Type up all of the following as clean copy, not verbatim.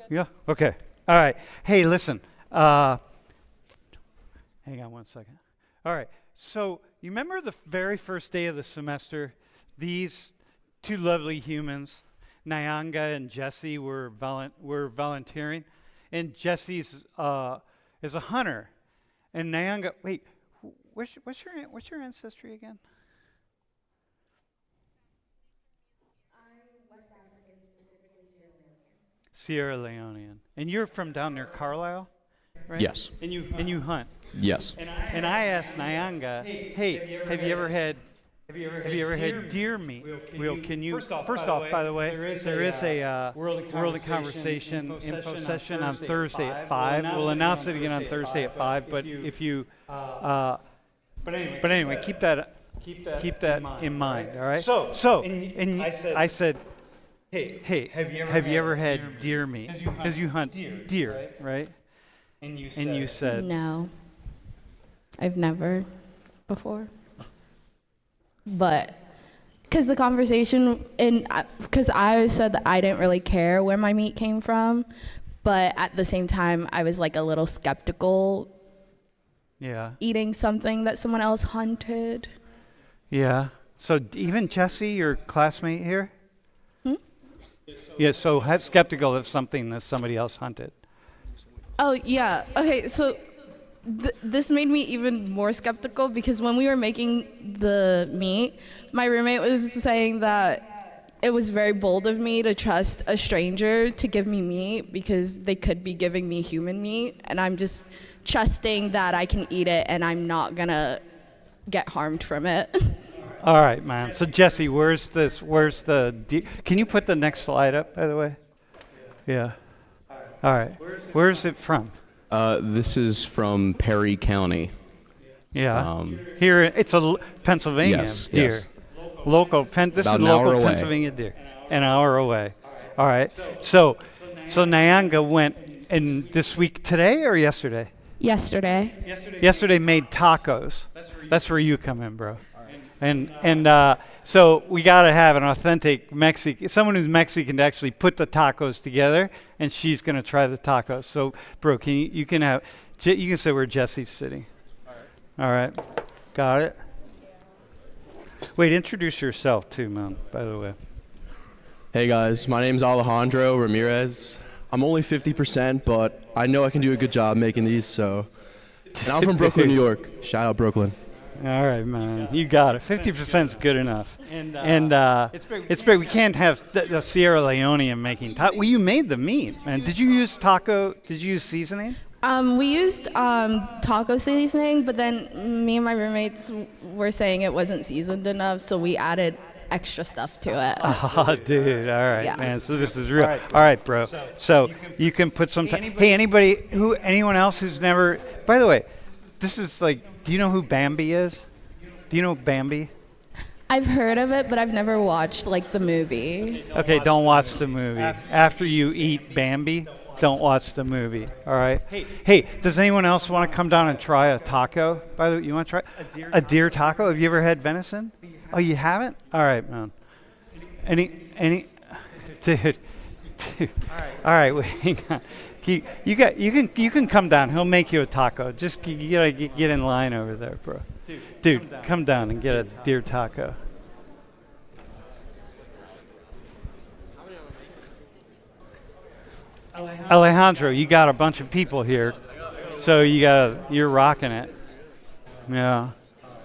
Yeah. Okay. All right. Hey, listen. Hang on one second. All right. So you remember the very first day of the semester? These two lovely humans, Nyanga and Jesse, were volunteering, and Jesse's is a hunter, and Nyanga. Wait, what's your ancestry again? Sierra Leonean. And you're from down near Carlisle, right? Yes. And you hunt. Yes. And I asked Nyanga, hey, have you ever had deer meat? Will, can you? First off, by the way, there is a World of Conversation info session on Thursday at 5. We'll announce it again on Thursday at 5. But if you, but anyway, keep that in mind. All right. So, and I said. Hey, have you ever had deer meat? Because you hunt deer, right? And you said, No, I've never before. But because the conversation, because I said that I didn't really care where my meat came from, but at the same time, I was like a little skeptical. Yeah. Eating something that someone else hunted. Yeah. So even Jesse, your classmate here? Yeah, so skeptical of something that somebody else hunted. Oh, yeah. Okay, so this made me even more skeptical because when we were making the meat, my roommate was saying that it was very bold of me to trust a stranger to give me meat because they could be giving me human meat, and I'm just trusting that I can eat it and I'm not gonna get harmed from it. All right, man. So Jesse, where's the can you put the next slide up, by the way? Yeah. All right. Where's it from? This is from Perry County. Yeah. Here, it's a Pennsylvania deer. Yes. Local, this About is an hour local away. Pennsylvania deer. An hour away. All right. So Nyanga went, and this week, today or yesterday? Yesterday. Yesterday made tacos. That's where you come in, bro. And so we got to have an authentic Mexican, someone who's Mexican to actually put the tacos together, and she's going to try the tacos. So, bro, you can say where Jesse's sitting. All right. Got it. Wait, introduce yourself too, man, by the way. Hey guys, my name's Alejandro Ramirez. I'm only 50%, but I know I can do a good job making these, so. And I'm from Brooklyn, New York. Shout out Brooklyn. All right, man. You got it. 50% is good enough. And it's great. We can't have the Sierra Leonean making taco. Well, you made the meat, man. Did you use seasoning? We used taco seasoning, but then me and my roommates were saying it wasn't seasoned enough, so we added extra stuff to it. Oh, dude. All right, Yeah. man. So this is real. All right, bro. So you can put some hey, anyone else who's never, by the way, this is like, do you know who Bambi is? Do you know Bambi? I've heard of it, but I've never watched like the movie. Okay, don't watch the movie. After you eat Bambi, don't watch the movie. All right. Hey, does anyone else want to come down and try a taco? By the way, you want to try a deer taco? Have you ever had venison? Oh, you haven't? All right, man. Any, dude. All right, wait, hang on. You can come down. He'll make you a taco. Just you gotta get in line over there, bro. Dude, come down and get a deer taco. Alejandro, you got a bunch of people here, so you're rocking it. Yeah.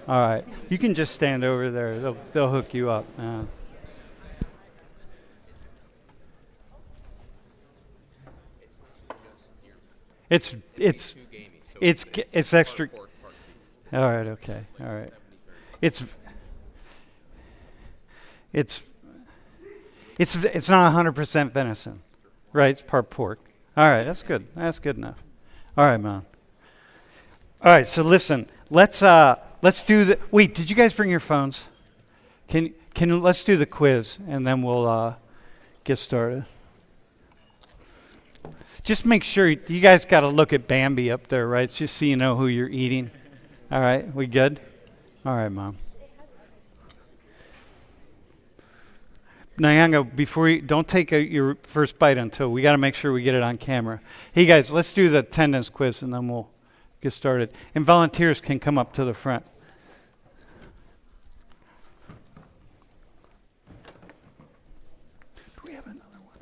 All right. You can just stand over there. They'll hook you up. It's extra. All right. Okay. All right. It's not 100% venison, right? It's part pork. All right. That's good. That's good enough. All right, man. All right. So listen. Let's do the. Wait. Did you guys bring your phones? Let's do the quiz and then we'll get started. Just make sure you guys got to look at Bambi up there, right? Just so you know who you're eating. All right, we good? All right, Mom. Nyanga, before you, don't take your first bite until we got to make sure we get it on camera. Hey guys, let's do the attendance quiz and then we'll get started. And volunteers can come up to the front. Do we have another one?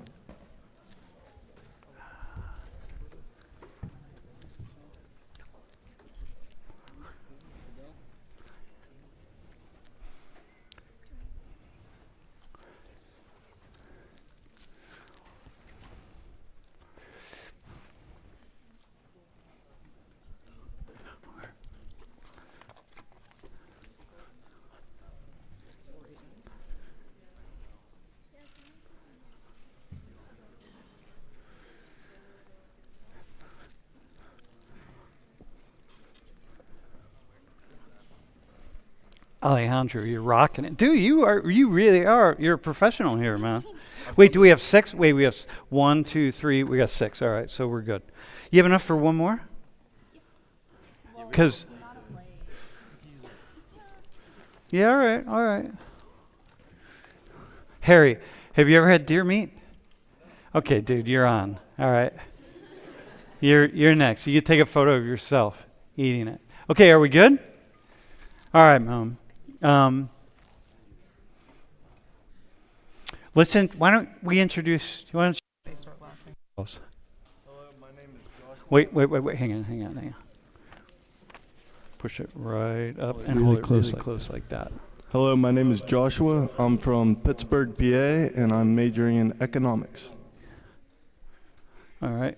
Alejandro, you're rocking it. Dude, you really are. You're a professional here, man. Wait, do we have 6? Wait, we have 1, 2, 3. We got 6. All right, so we're good. You have enough for one more? Because, yeah, all right. Harry, have you ever had deer meat? Okay, dude, you're on. All right. You're next. You can take a photo of yourself eating it. Okay, are we good? All right, Mom. Listen, why don't we introduce, why don't you start laughing? Hello, my name is Joshua. Wait, hang on. Push it right up and hold it really close like that. Hello, my name is Joshua. I'm from Pittsburgh, PA, and I'm majoring in economics. All right.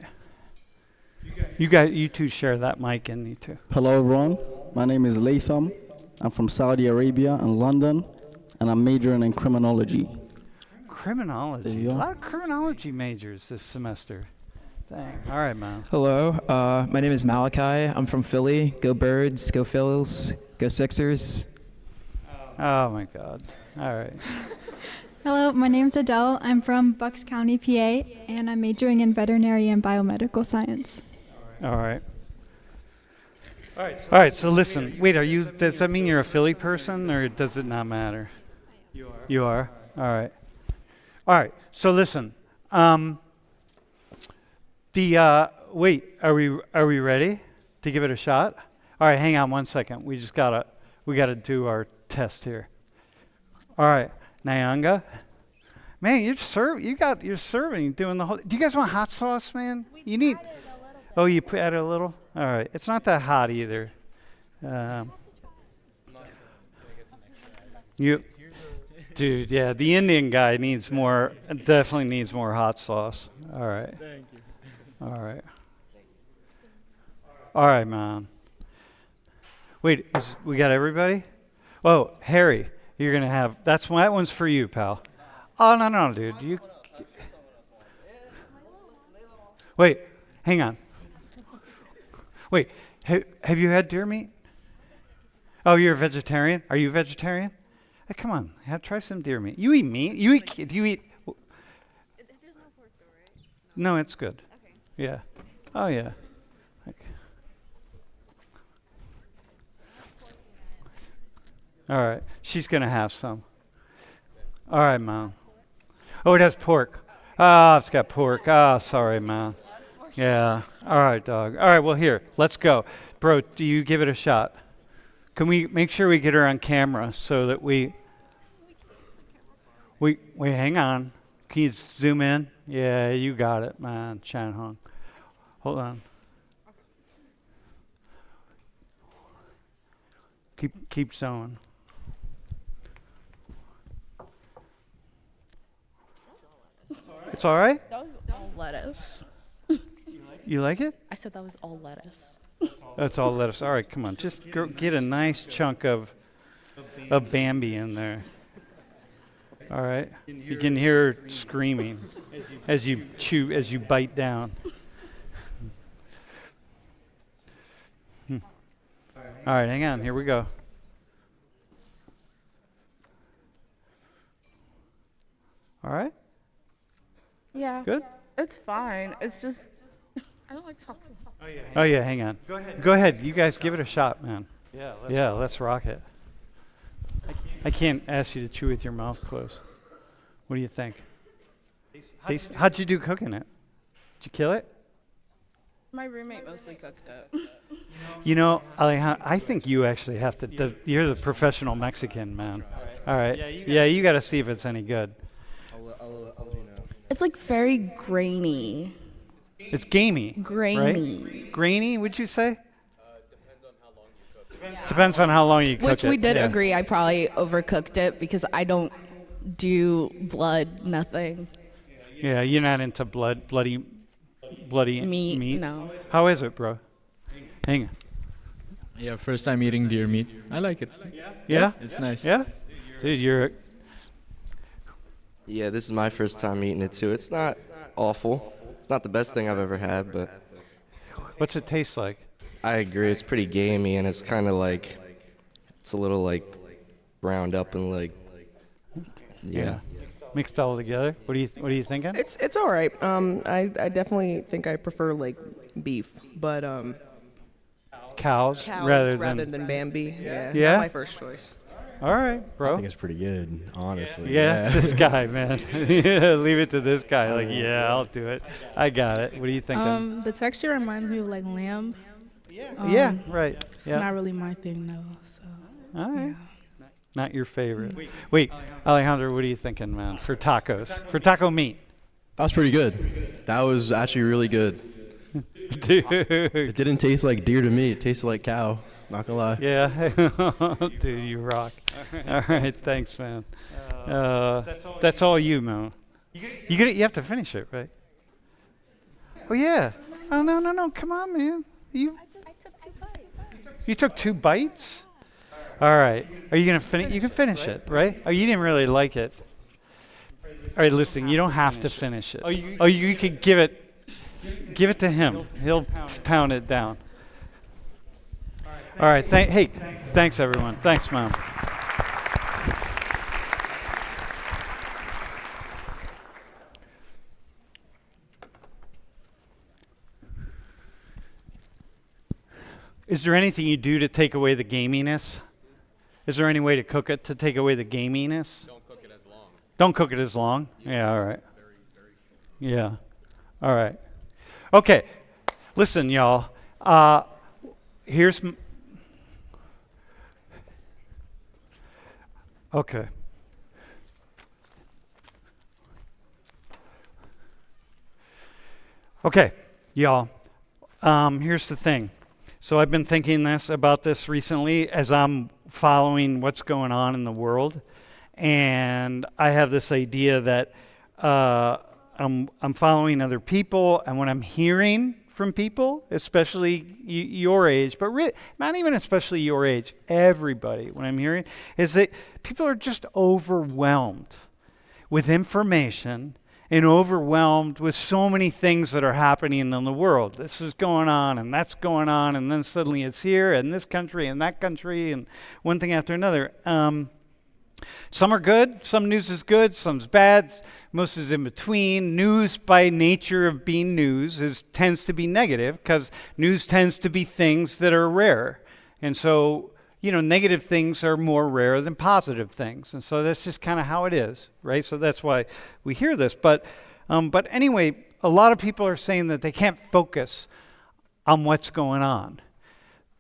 You two share that mic and you two. Hello everyone, my name is Latham. I'm from Saudi Arabia and London, and I'm majoring in criminology. Criminology. A lot of criminology majors this semester. Dang. All right, man. Hello, my name is Malachi. I'm from Philly. Go Birds, go Phils, go Sixers. Oh my God. All right. Hello, my name's Adele. I'm from Bucks County, PA, and I'm majoring in veterinary and biomedical science. All right. All right, so listen. Wait, does that mean you're a Philly person, or does it not matter? You are? All right. All right, so listen. Wait, are we ready to give it a shot? All right, hang on one second. We gotta do our test here. All right, Nyanga. Man, you're serving, doing the whole. Do you guys want hot sauce, man? You need. Oh, you added a little? All right. It's not that hot either. Dude, yeah, the Indian guy definitely needs more hot sauce. All right. Thank you. All right. All right, man. Wait, we got everybody? Oh, Harry, you're going to have, that one's for you, pal. Oh, no, dude. Wait, hang on. Wait, have you had deer meat? Oh, you're a vegetarian? Are you a vegetarian? Hey, come on, try some deer meat. You eat meat? Do you eat? There's no pork though, right? No, it's good. Okay. Yeah. Oh, yeah. Okay. All right, she's going to have some. All right, Mom. Oh, it has pork. It's got pork. Sorry, Mom. Yeah. All right, dog. All right, well, here, let's go. Bro, do you give it a shot? Can we make sure we get her on camera so that we hang on. Can you zoom in? Yeah, you got it, man. Chan Hong. Hold on. Keep sewing. It's all right? That was all lettuce. You like it? I said that was all lettuce. That's all lettuce. All right, come on. Just get a nice chunk of Bambi in there. All right. You can hear her screaming as you bite down. All right, hang on. Here we go. All right. Yeah. Good. It's fine. It's just I don't like talking. Oh yeah, hang on. Go ahead. You guys give it a shot, man. Let's rock it. I can't ask you to chew with your mouth closed. What do you think? How'd you do cooking it? Did you kill it? My roommate mostly cooked it. You know, Alejandro, I think you actually have to. You're the professional Mexican, man. All right. Yeah, you got to see if it's any good. It's like very grainy. It's gamey. Grainy. Right? Grainy, would you say? Depends on how long you cook it. Which we did yeah. agree I probably overcooked it because I don't do blood, nothing. Yeah, you're not into bloody meat. No. How is it, bro? Hang on. Yeah, first time eating deer meat. I like it. Yeah? It's nice. Yeah? Dude, you're... Yeah, this is my first time eating it too. It's not awful. It's not the best thing I've ever had, but What's it taste like? I agree. It's pretty gamey, and it's kind of like, it's a little like browned up and like, yeah. Mixed all together. What are you thinking? It's all right. I definitely think I prefer like beef, but Cows rather rather than Bambi. Yeah. Yeah? Not my first choice. All right, bro. I think it's pretty good, honestly. Yeah, this guy, man. Yeah, leave it to this guy. Like, yeah, I'll do it. I got it. What are you thinking? The texture reminds me of like lamb. Yeah, right. It's Yeah. not really my thing though. So. All right. Not your favorite. Wait, Alejandro, what are you thinking, man? For tacos, for taco meat. That was pretty good. That was actually really good. Dude. It didn't taste like deer to me. It tasted like cow. Not gonna lie. Yeah. Dude, you rock. All right, thanks, man. That's all you, man. You have to finish it, right? Oh yeah. Oh no. Come on, man. I took 2 bites. You took 2 bites? All right. Are you gonna finish? You can finish it, right? Oh, you didn't really like it. All right, listen. You don't have to finish it. Oh, you could give it to him. He'll pound it down. All right. Thanks everyone. Thanks, Mom. Is there anything you do to take away the gaminess? Is there any way to cook it to take away the gaminess? Don't cook it as long. Don't cook it as long? Yeah, all right. Yeah. All right. Okay. Listen, y'all. Here's... Okay. Okay, y'all. Here's the thing. So I've been thinking about this recently as I'm following what's going on in the world, and I have this idea that I'm following other people, and when I'm hearing from people, especially your age, but not even especially your age, everybody, what I'm hearing is that people are just overwhelmed with information and overwhelmed with so many things that are happening in the world. This is going on, and that's going on, and then suddenly it's here, and this country, and that country, and one thing after another. Some are good, some news is good, some's bad, most is in between. News, by nature of being news, tends to be negative, because news tends to be things that are rare. And so, negative things are more rare than positive things. And so that's just kind of how it is, right? So that's why we hear this. But anyway, a lot of people are saying that they can't focus on what's going on.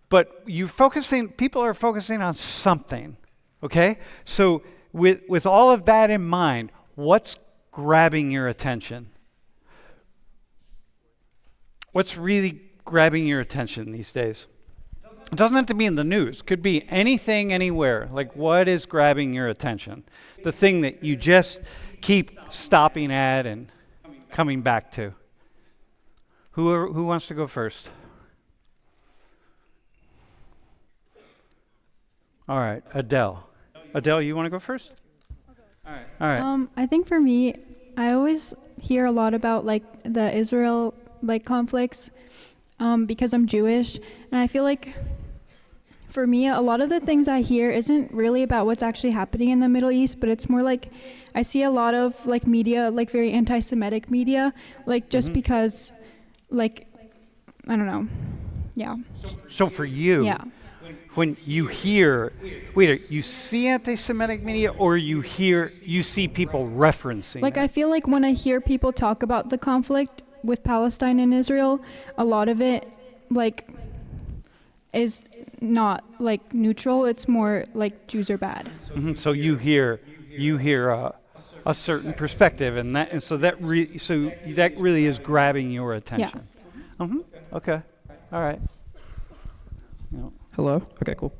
But people are focusing on something, okay? So with all of that in mind, what's grabbing your attention? What's really grabbing your attention these days? It doesn't have to be in the news. It could be anything, anywhere. Like, what is grabbing your attention? The thing that you just keep stopping at and coming back to. Who wants to go first? All right, Adele. Adele, you want to go first? All right. I think for me, I always hear a lot about like the Israel conflicts because I'm Jewish, and I feel like for me, a lot of the things I hear isn't really about what's actually happening in the Middle East, but it's more like I see a lot of like media, like very anti-Semitic media, like just because, like, I don't know. Yeah. So for you, yeah. when you hear, you see anti-Semitic media, or you see people referencing Like, it? I feel like when I hear people talk about the conflict with Palestine and Israel, a lot of it, like, is not, like, neutral. It's more like Jews are bad. So you hear a certain perspective, and so that really is grabbing your attention. Okay. All right. Hello? Okay, cool.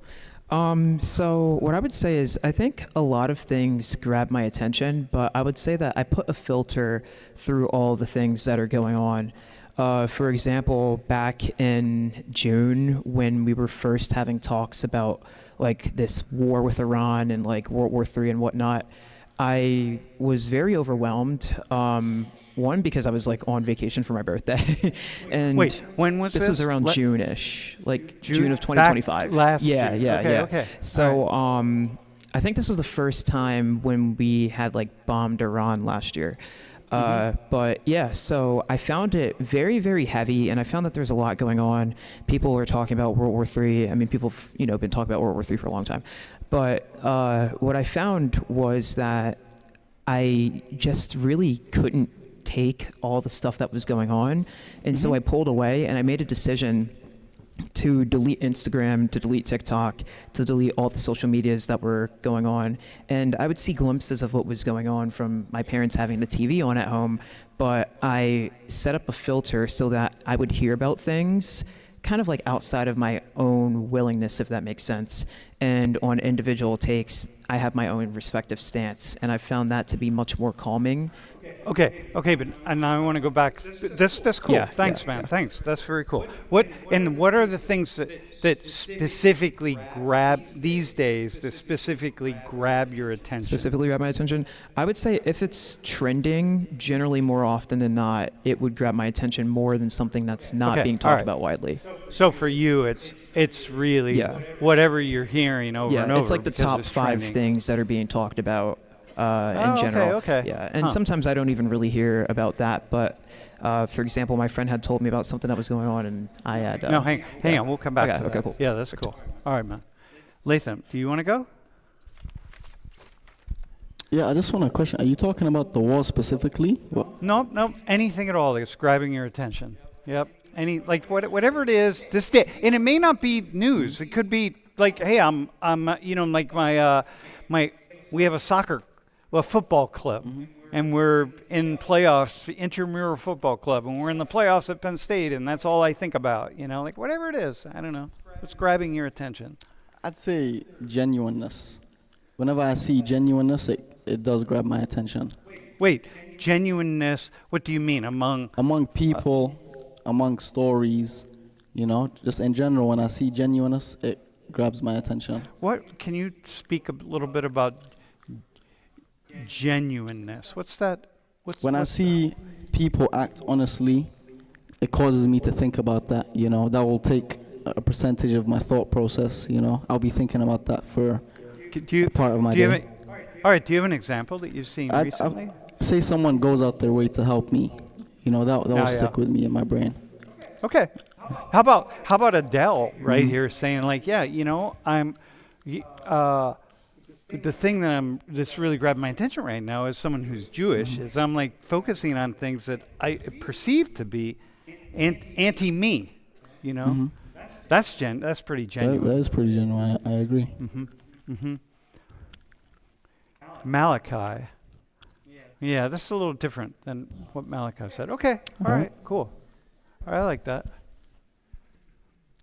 So what I would say is I think a lot of things grab my attention, but I would say that I put a filter through all the things that are going on. For example, back in June when we were first having talks about like this war with Iran and like World War III and whatnot, I was very overwhelmed. One, because I was like on vacation for my birthday. And wait, when was this? This was around June-ish, like June of 2025. Last yeah, June. yeah. Okay. So I think this was the first time when we had like bombed Iran last year. But yeah, so I found it very, very heavy, and I found that there's a lot going on. People were talking about World War III. I mean, people have, been talking about World War III for a long time. But what I found was that I just really couldn't take all the stuff that was going on. And so I pulled away, and I made a decision to delete Instagram, to delete TikTok, to delete all the social medias that were going on. And I would see glimpses of what was going on from my parents having the TV on at home, but I set up a filter so that I would hear about things kind of like outside of my own willingness, if that makes sense. And on individual takes, I have my own respective stance, and I found that to be much more calming. Okay, but now I want to go back. That's cool. Thanks, man. Thanks. That's very cool. What are the things that specifically grab these days? That specifically grab your attention? Specifically grab my attention? I would say if it's trending, generally more often than not, it would grab my attention more than something that's not being talked about widely. So for you, it's really whatever you're hearing over and over. It's like the top 5 things that are being talked about. In general. Okay. Yeah, and sometimes I don't even really hear about that. But for example, my friend had told me about something that was going on, and I had. No, hang on. We'll come back to that. Okay, cool. Yeah, that's cool. All right, man. Latham, do you want to go? Yeah, I just want to question. Are you talking about the war specifically? What? No. Anything at all that's grabbing your attention. Yep. Whatever it is this day, and it may not be news. It could be like, hey, I'm like my we have a football club, and we're in playoffs, intramural football club, and we're in the playoffs at Penn State, and that's all I think about, like whatever it is, I don't know, what's grabbing your attention? I'd say genuineness. Whenever I see genuineness, it does grab my attention. Wait, genuineness, what do you mean? Among people, among stories, just in general, when I see genuineness, it grabs my attention. What, can you speak a little bit about genuineness? What's that? When I see people act honestly, it causes me to think about that. That will take a percentage of my thought process. I'll be thinking about that for part of my day. All right. Do you have an example that you've seen recently? Say someone goes out their way to help me. That will stick with me in my brain. Okay. How about Adele right here saying like, I'm. The thing that's really grabbing my attention right now as someone who's Jewish is I'm like focusing on things that I perceive to be anti-me, That's pretty genuine. That is pretty genuine. I agree. Malachi. Yeah, this is a little different than what Malachi said. Okay, all right, cool. All right, I like that.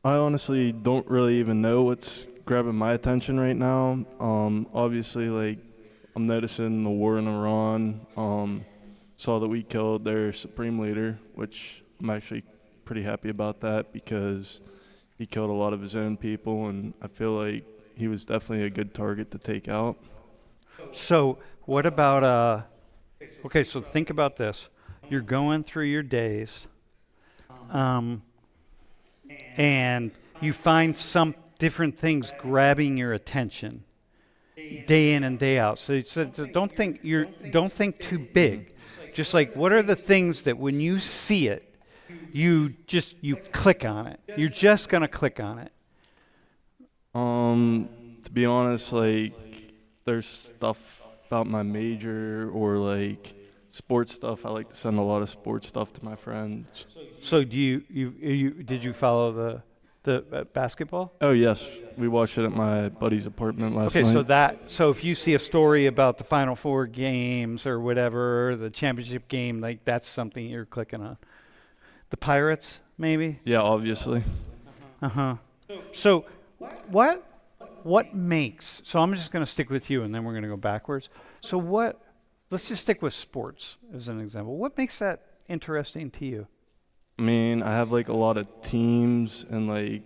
I honestly don't really even know what's grabbing my attention right now. Obviously, I'm noticing the war in Iran. Saw that we killed their supreme leader, which I'm actually pretty happy about that because he killed a lot of his own people, and I feel like he was definitely a good target to take out. So what about, okay, so think about this. You're going through your days, and you find some different things grabbing your attention day in and day out. So don't think too big. Just like, what are the things that when you see it, you click on it. You're just going to click on it. To be honest, like, there's stuff about my major or like sports stuff. I like to send a lot of sports stuff to my friends. So do did you follow the basketball? Oh yes, we watched it at my buddy's apartment last night. Okay, so if you see a story about the Final Four games or whatever, or the championship game, like that's something you're clicking on. The Pirates, maybe? Yeah, obviously. So what makes, so I'm just going to stick with you and then we're going to go backwards. So let's just stick with sports as an example. What makes that interesting to you? I mean, I have like a lot of teams in like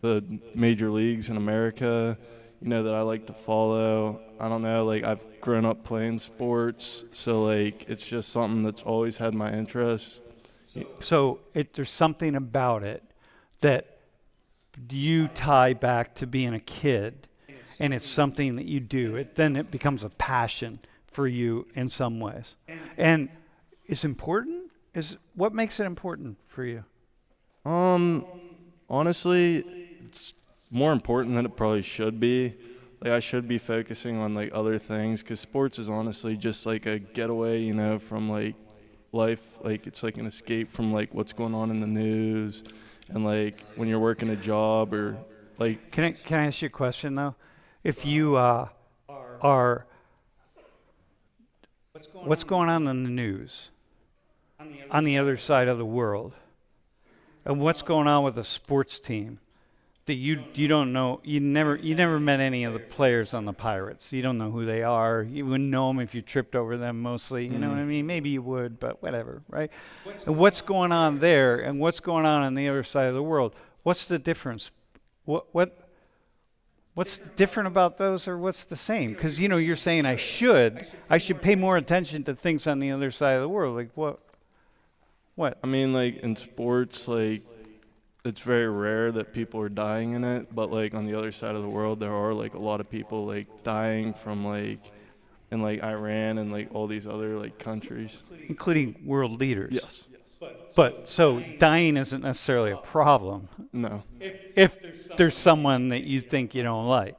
the major leagues in America, you know, that I like to follow. I don't know, like I've grown up playing sports, so like it's just something that's always had my interest. So there's something about it that you tie back to being a kid, and it's something that you do. Then it becomes a passion for you in some ways. And it's important? What makes it important for you? Honestly, it's more important than it probably should be. Like I should be focusing on like other things, because sports is honestly just like a getaway, you know, from like life. Like it's like an escape from like what's going on in the news, and like when you're working a job or like. Can I ask you a question though? If you are what's going on in the news on the other side of the world, and what's going on with a sports team that you don't know, you never met any of the players on the Pirates. You don't know who they are. You wouldn't know them if you tripped over them mostly. You know what I mean? Maybe you would, but whatever, right? And what's going on there and what's going on the other side of the world? What's the difference? What's different about those, or what's the same? Because you're saying I should pay more attention to things on the other side of the world. Like what? I mean, like in sports, like it's very rare that people are dying in it, but like on the other side of the world, there are like a lot of people like dying from like in like Iran and like all these other like countries, including world leaders. Yes. But so dying isn't necessarily a problem. No. If there's someone that you think you don't like.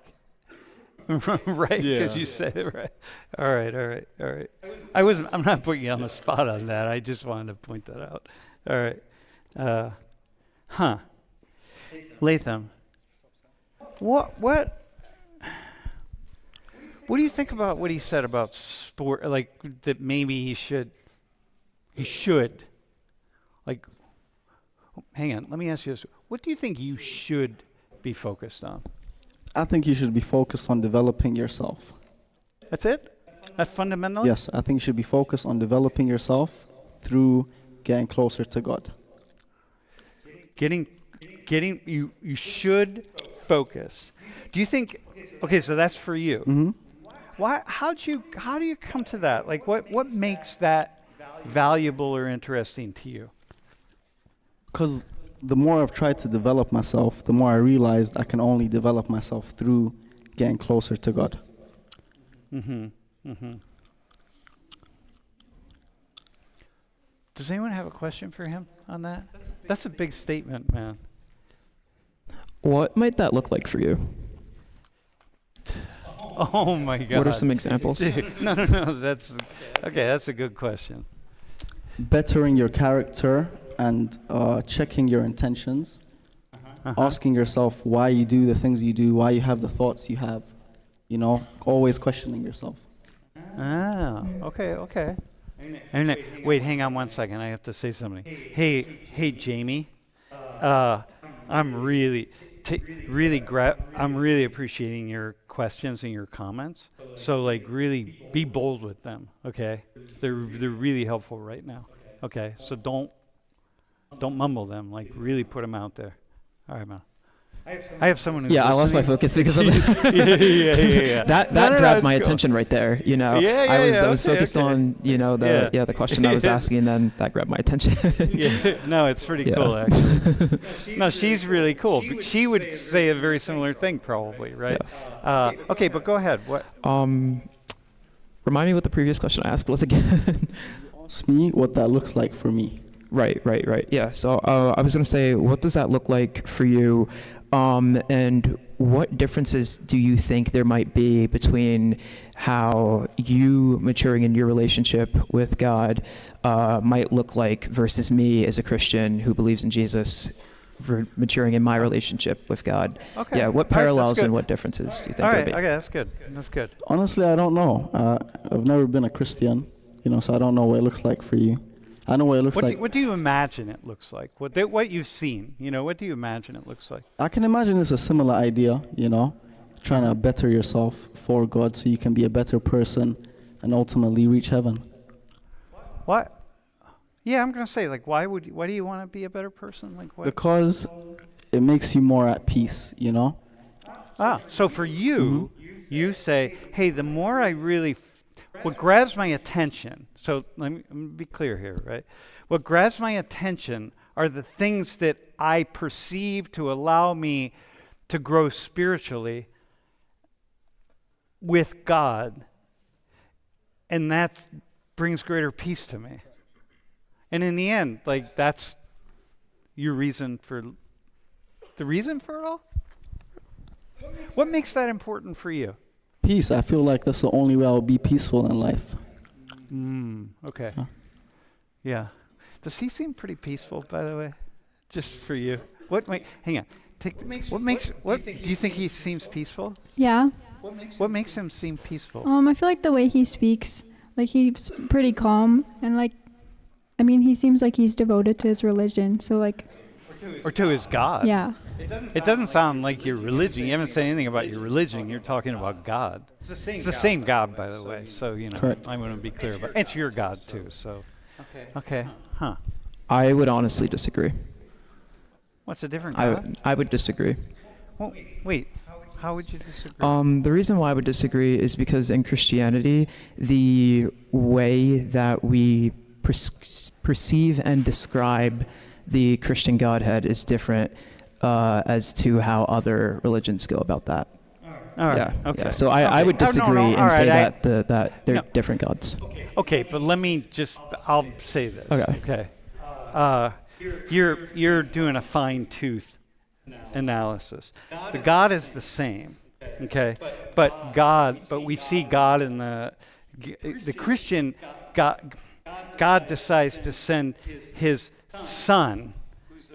Right? Because you said it right. All right. I'm not putting you on the spot on that. I just wanted to point that out. All right. Latham. What do you think about what he said about sport? Like that maybe he should. Like, hang on. Let me ask you this: what do you think you should be focused on? I think you should be focused on developing yourself. That's it? That's fundamental? Yes, I think you should be focused on developing yourself through getting closer to God. You should focus. Do you think, okay, so that's for you. Mm-hmm. How do you come to that? Like what makes that valuable or interesting to you? Because the more I've tried to develop myself, the more I realized I can only develop myself through getting closer to God. Does anyone have a question for him on that? That's a big statement, man. What might that look like for you? Oh my God. What are some examples? Dude, no, that's a good question. Bettering your character and checking your intentions, asking yourself why you do the things you do, why you have the thoughts you have, always questioning yourself. Okay. And wait, hang on one second. I have to say something. Hey, Jamie. I'm really appreciating your questions and your comments. So like, really be bold with them. Okay, they're really helpful right now. Okay, so don't mumble them. Like, really put them out there. All right, man. I have someone who's I lost my focus because of yeah. That grabbed my attention right there. I was focused on the question I was asking, and then that grabbed my attention. No, it's pretty cool actually. No, she's really cool. She would say a very similar thing, probably, right? Yeah. Okay, but go ahead. What? Remind me what the previous question I asked was again. Ask me what that looks like for me. Right. Yeah. So I was going to say, what does that look like for you? And what differences do you think there might be between how you maturing in your relationship with God might look like versus me as a Christian who believes in Jesus for maturing in my relationship with God? Okay. Yeah, what parallels and what differences do you think All there right, be? okay, that's good. That's good. Honestly, I don't know. I've never been a Christian, so I don't know what it looks like for you. I know what it looks like. What do you imagine it looks like? What you've seen, what do you imagine it looks like? I can imagine it's a similar idea, trying to better yourself for God so you can be a better person and ultimately reach heaven. What? Yeah, I'm going to say, why do you want to be a better person? What? Because it makes you more at peace, So for you, you say, hey, the more I really, what grabs my attention, so let me be clear here, right? What grabs my attention are the things that I perceive to allow me to grow spiritually with God, and that brings greater peace to me. And in the end, that's your reason for, the reason for it all? What makes that important for you? Peace. I feel like that's the only way I'll be peaceful in life. Okay. Huh? Yeah. Does he seem pretty peaceful, by the way? Just for you. Hang on. Do you think he seems peaceful? Yeah. What makes him seem peaceful? I feel like the way he speaks, he's pretty calm, and he seems like he's devoted to his religion. So or to his God. Yeah. It doesn't sound like your religion. You haven't said anything about your religion. You're talking about God. It's the same God, by the way. So, Correct. I want to be clear about it. It's your God, too. So, okay. Huh. I would honestly disagree. What's a different God? I would disagree. Well, wait. How would you disagree? The reason why I would disagree is because in Christianity, the way that we perceive and describe the Christian Godhead is different as to how other religions go about that. All right. Yeah. Okay. Yeah. So I would disagree and say that they're different gods. Okay, but I'll say this. Okay. You're doing a fine-tooth analysis. The God is the same, okay? But we see God in the Christian God. God decides to send his Son,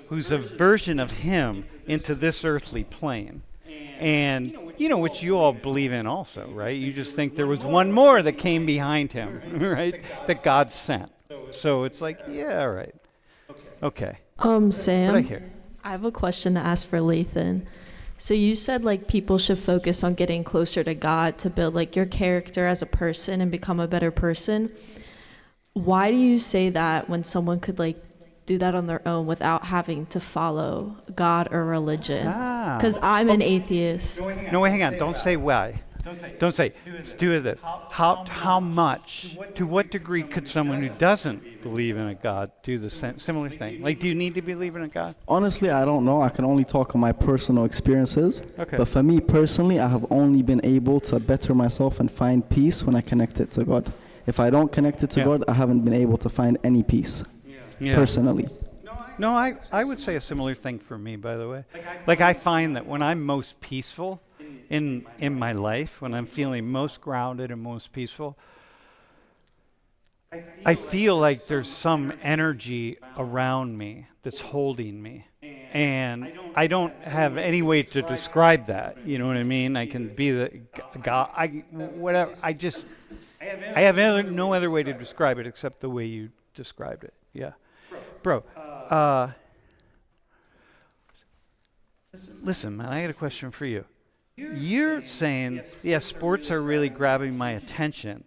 who's a version of him, into this earthly plane. And, which you all believe in also, right? You just think there was one more that came behind him, right? That God sent. So it's yeah, right. Okay. Sam, What I hear? I have a question to ask for Lathan. So you said people should focus on getting closer to God to build your character as a person and become a better person. Why do you say that when someone could do that on their own without having to follow God or religion? Because I'm an atheist. No, wait, hang on. Don't say why. Don't say. Let's do this. How much, to what degree could someone who doesn't believe in a God do the similar thing? Do you need to believe in a God? Honestly, I don't know. I can only talk on my personal experiences. Okay. But for me personally, I have only been able to better myself and find peace when I connect it to God. If I don't connect it to God, I haven't been able to find any peace, personally. No, I would say a similar thing for me, by the way. I find that when I'm most peaceful in my life, when I'm feeling most grounded and most peaceful, I feel like there's some energy around me that's holding me. And I don't have any way to describe that. You know what I mean? I can be the God, whatever. I have no other way to describe it except the way you described it. Yeah. Bro, listen, man, I got a question for you. You're saying, sports are really grabbing my attention.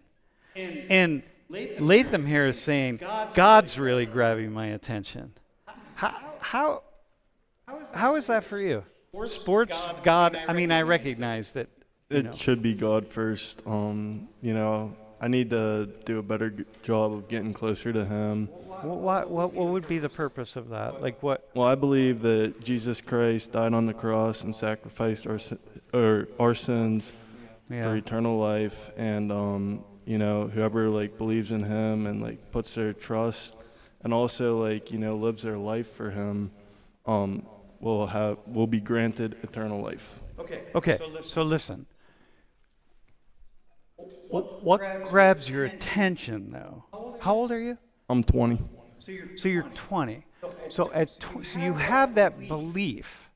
And Latham here is saying, God's really grabbing my attention. How is that for you? Sports, God, I recognize that. It should be God first. I need to do a better job of getting closer to Him. What would be the purpose of that? What? Well, I believe that Jesus Christ died on the cross and sacrificed our sins for eternal life, and whoever believes in Him and puts their trust, and also lives their life for Him, will be granted eternal life. Okay, so listen. What grabs your attention, though? How old are you? I'm 20. So you're 20. So so you have that belief.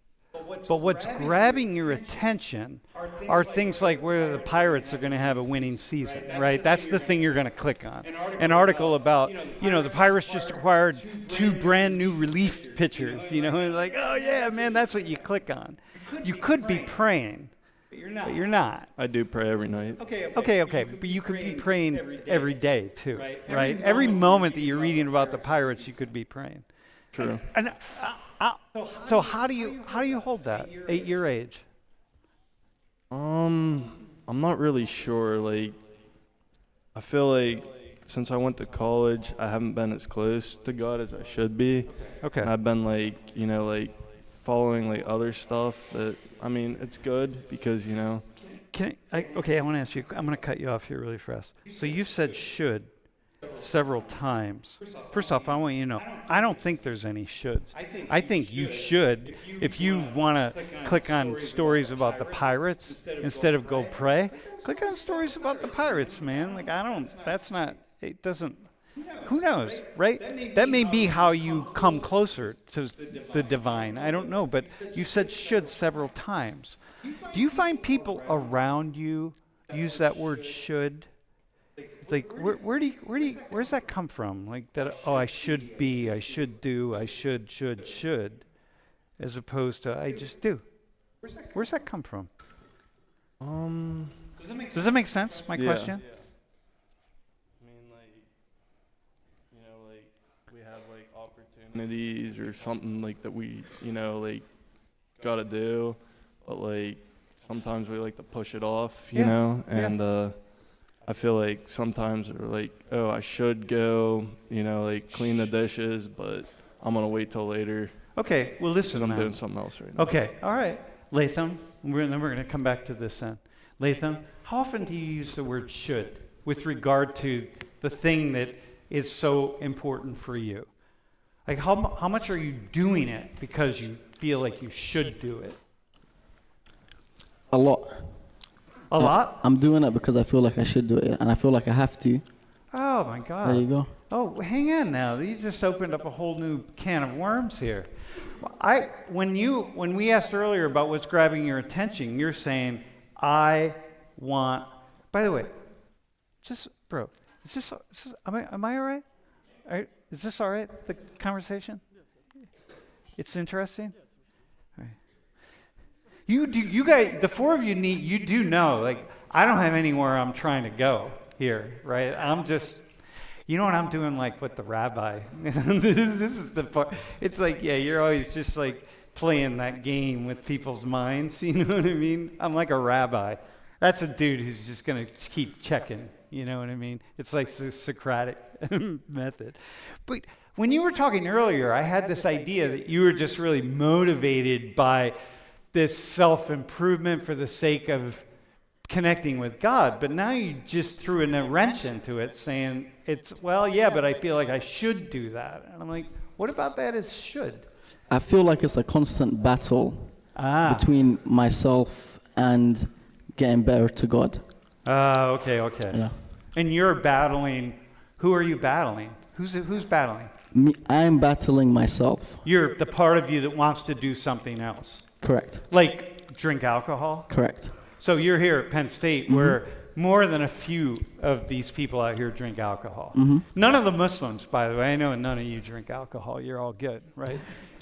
But what's grabbing your attention are things like whether the Pirates are going to have a winning season, right? That's the thing you're going to click on. An article about, the Pirates just acquired 2 brand new relief pitchers, and like, oh yeah, man, that's what you click on. You could be praying, but you're not. I do pray every night. Okay, but you could be praying every day too, right? Every moment that you're reading about the Pirates, you could be praying. True. And so how do you hold that at your age? I'm not really sure. Like, I feel like since I went to college, I haven't been as close to God as I should be. Okay. And I've been like, following like other stuff that, it's good because, I want to ask you, I'm going to cut you off here really fast. So you said should several times. First off, I want you to know, I don't think there's any shoulds. I think you should, if you want to click on stories about the Pirates instead of go pray, click on stories about the Pirates, man. Like, it doesn't, who knows, right? That may be how you come closer to the divine. I don't know, but you said should several times. Do you find people around you use that word should? Like, where's that come from? Like that, I should be, I should do, I should, as opposed to I just do. Where's that come from? Does that make sense, my question? We have like opportunities or something like that we, gotta do, but like sometimes we like to push it off, and I feel like sometimes we're like, oh, I should go, clean the dishes, but I'm going to wait till later. Okay, well, listen, I'm man. doing something else right now. Okay, all right. Latham, then we're going to come back to this end. Latham, how often do you use the word should with regard to the thing that is so important for you? Like, how much are you doing it because you feel like you should do it? A lot. A lot? I'm doing it because I feel like I should do it, and I feel like I have to. Oh, my God. There you go. Oh, hang on now. You just opened up a whole new can of worms here. When we asked earlier about what's grabbing your attention, you're saying, I want... By the way, bro, am I all right? Is this all right, the conversation? It's interesting? You guys, the 4 of you you do know, like, I don't have anywhere I'm trying to go here, right? I'm just, you know what I'm doing, like, with the rabbi. This is the part. It's like, yeah, you're always just, like, playing that game with people's minds, you know what I mean? I'm like a rabbi. That's a dude who's just going to keep checking, you know what I mean? It's like the Socratic method. But when you were talking earlier, I had this idea that you were just really motivated by this self-improvement for the sake of connecting with God, but now you just threw a wrench into it, saying but I feel like I should do that. And I'm like, what about that is should? I feel like it's a constant battle between myself and getting better to God. Okay. Yeah. And you're battling, who are you battling? Who's battling? Me, I'm battling myself. You're the part of you that wants to do something else. Correct. Like drink alcohol? Correct. So you're here at Penn State where more than a few of these people out here drink alcohol. Mm-hmm. None of the Muslims, by the way. I know none of you drink alcohol. You're all good, right?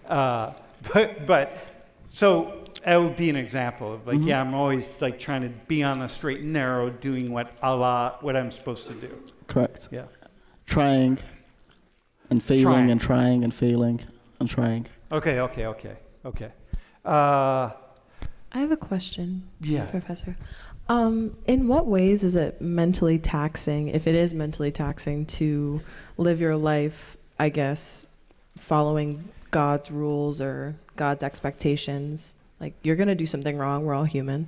But so that would be an example of like, I'm always like trying to be on the straight and narrow, doing what I'm supposed to do. Correct. Yeah. Trying and failing and trying and failing and trying. Okay. I have a question, Yeah. Professor. In what ways is it mentally taxing, if it is mentally taxing, to live your life, I guess, following God's rules or God's expectations? Like, you're going to do something wrong. We're all human.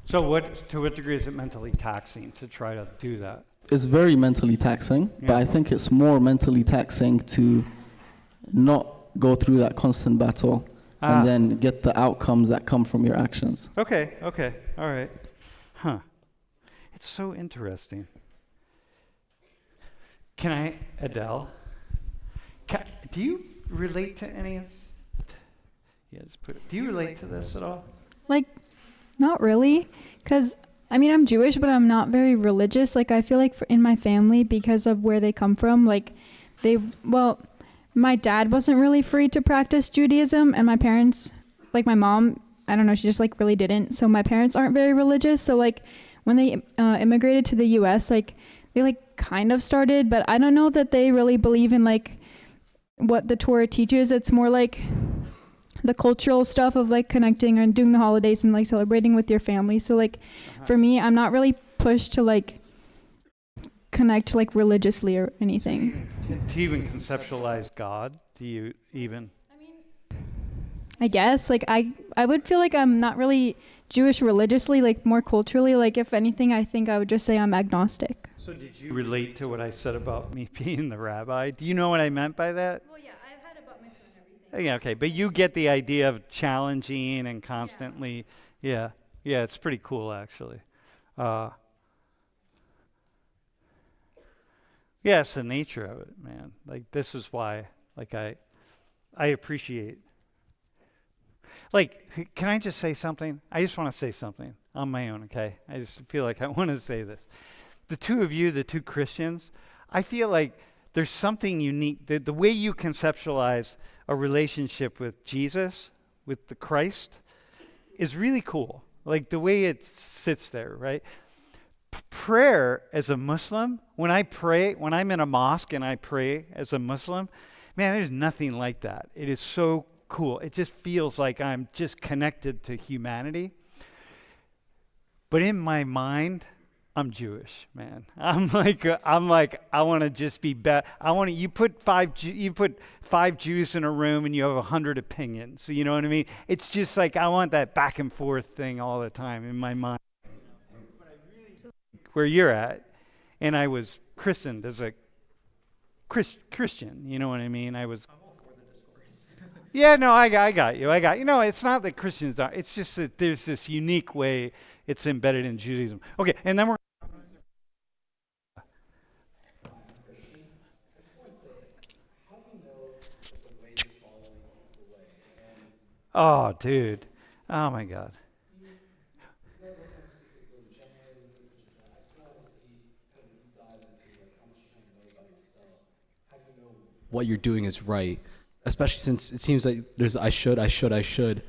So to what degree is it mentally taxing to try to do that? It's very mentally taxing, but I think it's more mentally taxing to not go through that constant battle and then get the outcomes that come from your actions. Okay, all right. Huh. It's so interesting. Can I, Adele? Do you relate to any of? Yeah, do you relate to this at all? Like, not really, because I mean I'm Jewish, but I'm not very religious. Like I feel like in my family, because of where they come from, like my dad wasn't really free to practice Judaism, and my parents, like my mom, I don't know, she just like really didn't. So my parents aren't very religious. So like when they immigrated to the U.S., like they like kind of started, but I don't know that they really believe in like what the Torah teaches. It's more like the cultural stuff of like connecting and doing the holidays and like celebrating with your family. So like for me, I'm not really pushed to like connect like religiously or anything. Do you even conceptualize God? Do you even? I guess like I would feel like I'm not really Jewish religiously, like more culturally. Like if anything, I think I would just say I'm agnostic. So did you relate to what I said about me being the rabbi? Do you know what I meant by that? Well, yeah, I've had a bat mitzvah and everything. Yeah, okay, but you get the idea of challenging and constantly, yeah, it's pretty cool actually. Yeah, it's the nature of it, man. Like this is why, like I appreciate. Like, can I just say something? I just want to say something on my own, okay? I just feel like I want to say this. The two of you, the two Christians, I feel like there's something unique. The way you conceptualize a relationship with Jesus, with the Christ, is really cool. Like the way it sits there, right? Prayer as a Muslim, when I pray, when I'm in a mosque and I pray as a Muslim, man, there's nothing like that. It is so cool. It just feels like I'm just connected to humanity. But in my mind, I'm Jewish, man. I'm like I want to just be you put five Jews in a room and you have 100 opinions. You know what I mean? It's just like I want that back and forth thing all the time in my mind. Where you're at, and I was christened as a Christian. You know what I mean? I'm all for the discourse. Yeah, no, I got you. No, it's not that Christians are. It's just that there's this unique way it's embedded in Judaism. Okay, and then we're. Oh, dude. Oh, my God. What you're doing is right, especially since it seems like there's I should.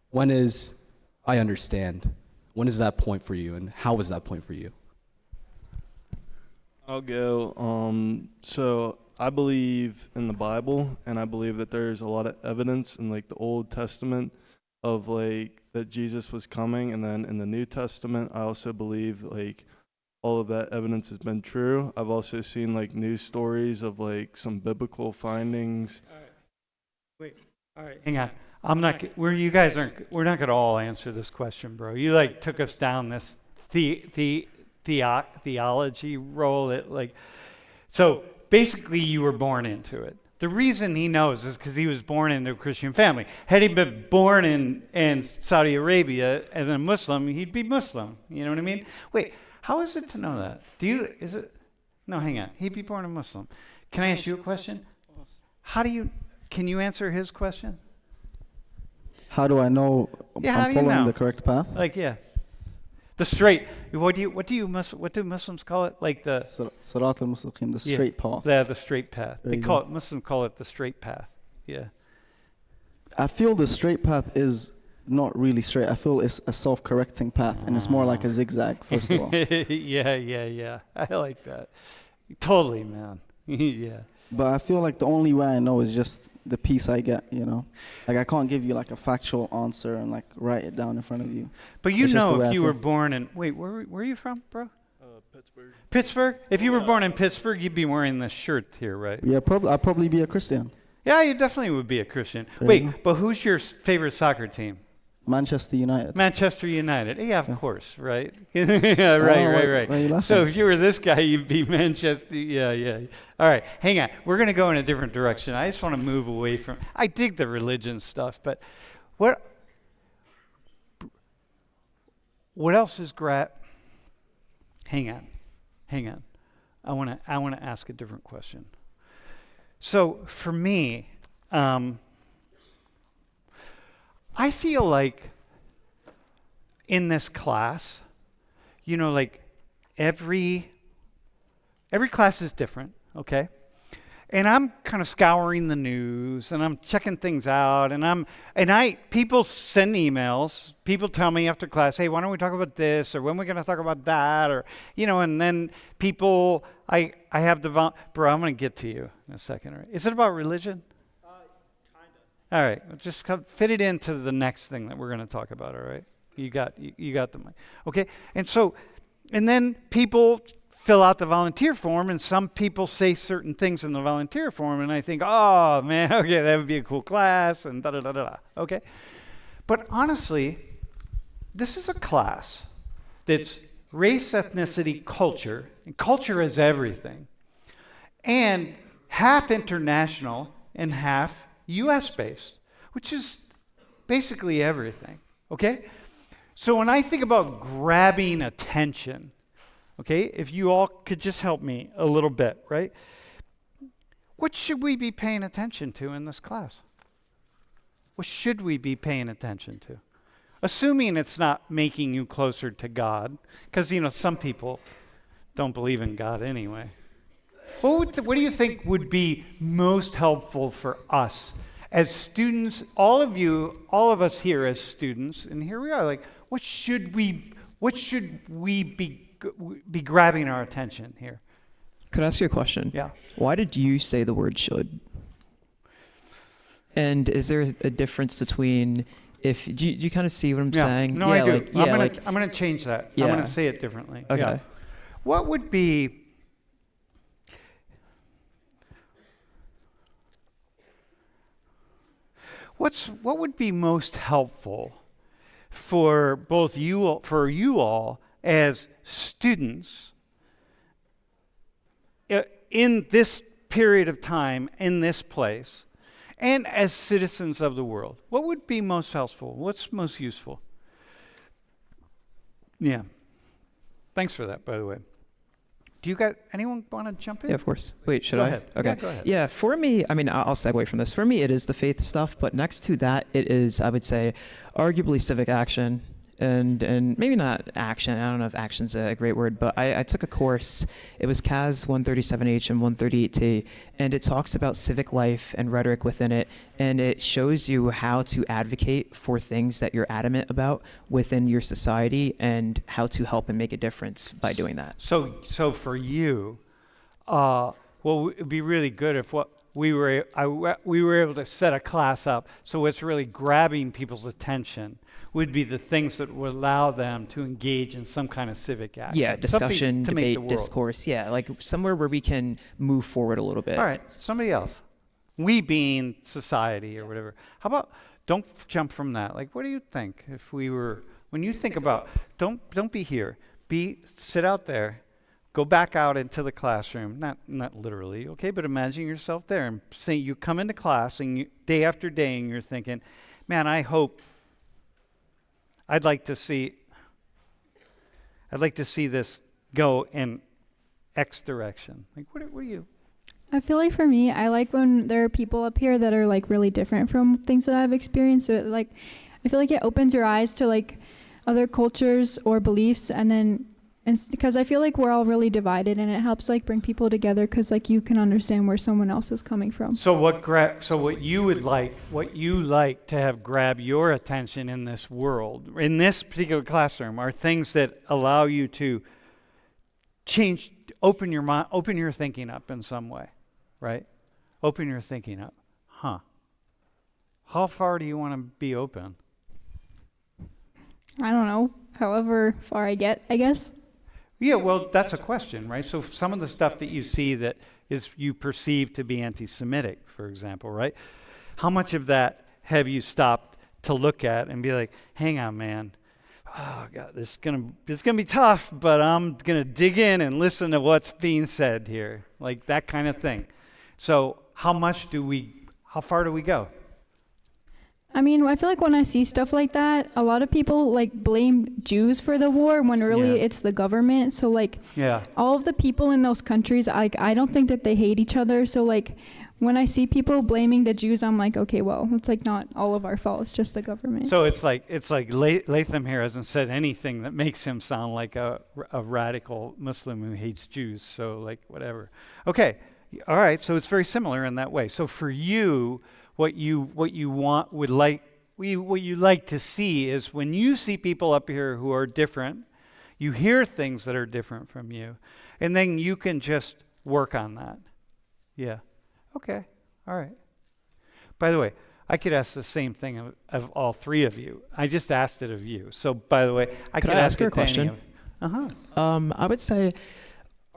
When is I understand? When is that point for you, and how is that point for you? I'll go. So I believe in the Bible, and I believe that there's a lot of evidence in like the Old Testament of like that Jesus was coming, and then in the New Testament, I also believe like all of that evidence has been true. I've also seen like news stories of like some biblical findings. All right. Wait. All right. Hang on. I'm not. We're not going to all answer this question, bro. You like took us down this theology role. So basically, you were born into it. The reason he knows is because he was born into a Christian family. Had he been born in Saudi Arabia as a Muslim, he'd be Muslim. You know what I mean? Wait. How is it to know that? No, hang on. He'd be born a Muslim. Can I ask you a question? Can you answer his question? How do I know I'm following the correct path? Like, yeah. The straight, what do Muslims call it? Like the Sirat al-Mustaqim, the straight path. Yeah, the straight path. Muslims call it the straight path. Yeah. I feel the straight path is not really straight. I feel it's a self-correcting path, and it's more like a zigzag, first of all. Yeah. I like that. Totally, man. Yeah. But I feel like the only way I know is just the peace I get, you know? Like, I can't give you, like, a factual answer and, like, write it down in front of you. But you know if you were born in... Wait, where are you from, bro? Pittsburgh. Pittsburgh? If you were born in Pittsburgh, you'd be wearing this shirt here, right? Yeah, I'd probably be a Christian. Yeah, you definitely would be a Christian. Wait, but who's your favorite soccer team? Manchester United. Manchester United. Yeah, of course, right? Yeah, right. So if you were this guy, you'd be Manchester. Yeah. All right, hang on. We're going to go in a different direction. I just want to move away from... I dig the religion stuff, but What else is Hang on. I want to ask a different question. So for me, I feel like in this class, like every class is different, okay? And I'm kind of scouring the news and I'm checking things out people send emails. People tell me after class, hey, why don't we talk about this, or when are we going to talk about that, or and then people I have bro, I'm going to get to you in a second. Right? Is it about religion? Kind of. All right, just fit it into the next thing that we're going to talk about, all right? You got the mic. Okay? And then people fill out the volunteer form, and some people say certain things in the volunteer form, and I think, oh, man, okay, that would be a cool class, and da-da-da-da-da, okay? But honestly, this is a class that's race, ethnicity, culture, and culture is everything, and half international and half U.S.-based, which is basically everything, okay? So when I think about grabbing attention, okay, if you all could just help me a little bit, right? What should we be paying attention to in this class? What should we be paying attention to? Assuming it's not making you closer to God, because, some people don't believe in God anyway. What do you think would be most helpful for us as students, all of us here as students, and here we are, like, what should we be grabbing our attention here? Could I ask you a question? Yeah. Why did you say the word should? And is there a difference between do you kind of see what I'm saying? No, I do. I'm going to change that. Yeah. I'm going to say it differently. Okay. Yeah. What would be what would be most helpful for both you all as students in this period of time, in this place, and as citizens of the world? What would be most helpful? What's most useful? Yeah. Thanks for that, by the way. Do you got anyone want to jump in? Yeah, of course. Wait, should Go I? ahead. Okay. Yeah, go ahead. Yeah, for me, I'll segue from this. For me, it is the faith stuff, but next to that, it is, I would say, arguably civic action. And maybe not action. I don't know if action's a great word, but I took a course. It was CAS 137H and 138T, and it talks about civic life and rhetoric within it, and it shows you how to advocate for things that you're adamant about within your society and how to help and make a difference by doing that. So for you, well, it would be really good if we were able to set a class up so what's really grabbing people's attention would be the things that would allow them to engage in some kind of civic action. Yeah, discussion, to make the debate, world. discourse. Yeah, like somewhere where we can move forward a little bit. All right, somebody else. We being society or whatever. How about, don't jump from that. Like, what do you think if we were, when you think about, don't be here. Sit out there. Go back out into the classroom, not literally, okay, but imagine yourself there and say you come into class and day after day and you're thinking, man, I'd like to see this go in X direction. Like, what do you? I feel like for me, I like when there are people up here that are like really different from things that I've experienced. So like, I feel like it opens your eyes to like other cultures or beliefs, and because I feel like we're all really divided, and it helps like bring people together because like you can understand where someone else is coming from. So what you like to have grab your attention in this world, in this particular classroom, are things that allow you to open your mind, open your thinking up in some way, right? Open your thinking up. Huh. How far do you want to be open? I don't know, however far I get, I guess. Yeah, well, that's a question, right? So some of the stuff that you see that is you perceive to be anti-Semitic, for example, right? How much of that have you stopped to look at and be like, hang on, man. Oh, God, this is gonna be tough, but I'm going to dig in and listen to what's being said here. Like that kind of thing. So how far do we go? I mean, I feel like when I see stuff like that, a lot of people like blame Jews for the war when really Yeah. it's the government. So like Yeah. all of the people in those countries, I don't think that they hate each other. So like when I see people blaming the Jews, I'm like, okay, well, it's like not all of our fault. It's just the government. So it's like Latham here hasn't said anything that makes him sound like a radical Muslim who hates Jews. So like whatever. Okay. All right. So it's very similar in that way. So for you, what you like to see is when you see people up here who are different, you hear things that are different from you, and then you can just work on that. Yeah. Okay. All right. By the way, I could ask the same thing of all three of you. I just asked it of you. So by the way, I could ask you a it to any question? of- I would say,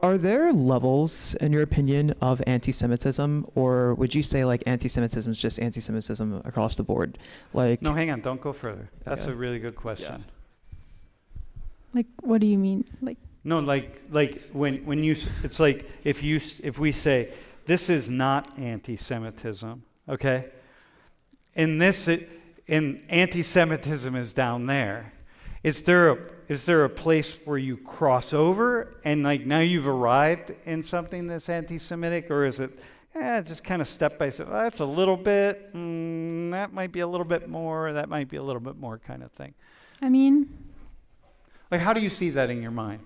are there levels, in your opinion, of anti-Semitism, or would you say like anti-Semitism is just anti-Semitism across the board? Like, No, hang on. Don't go further. That's Okay. a really good question. Like, what do you mean? Like, No, like when you it's like if we say this is not anti-Semitism, okay? And anti-Semitism is down there. Is there a place where you cross over and like now you've arrived in something that's anti-Semitic, or is it just kind of step by step? That's a little bit. That might be a little bit more. That might be a little bit more kind of thing. I mean, Like, how do you see that in your mind?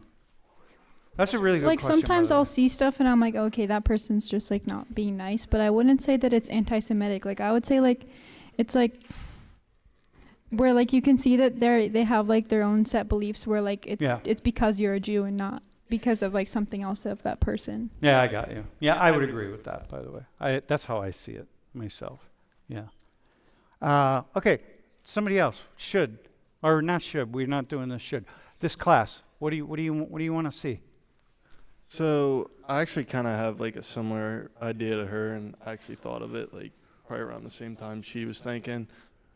That's a really good like question. sometimes I'll see stuff and I'm like, okay, that person's just like not being nice, but I wouldn't say that it's anti-Semitic. Like I would say like it's like where like you can see that they have like their own set beliefs where like it's because you're a Jew and not because of like something else of that person. Yeah, I got you. Yeah, I would agree with that, by the way. That's how I see it myself. Yeah. Okay, somebody else should, or not should. We're not doing this should. This class. What do you want to see? So I actually kind of have like a similar idea to her, and I actually thought of it like probably around the same time she was thinking.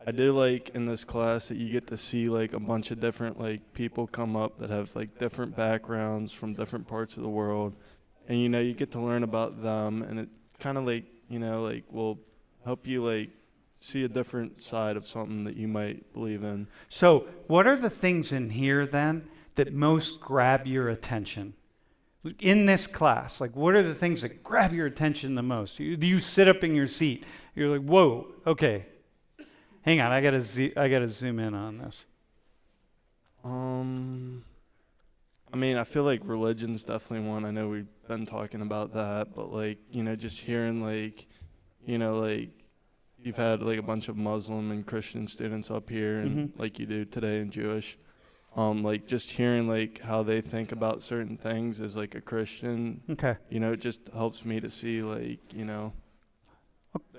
I do like in this class that you get to see like a bunch of different like people come up that have like different backgrounds from different parts of the world, and you get to learn about them, and it kind of like like will help you like see a different side of something that you might believe in. So, what are the things in here then that most grab your attention? In this class, like what are the things that grab your attention the most? You sit up in your seat, you're like, whoa, okay. Hang on, I gotta zoom in on this. I mean, I feel like religion's definitely one. I know we've been talking about that, but like, just hearing like, like you've had like a bunch of Muslim and Christian students up here, and like you do today in Jewish, like just hearing like how they think about certain things as like a Christian. Okay. It just helps me to see like,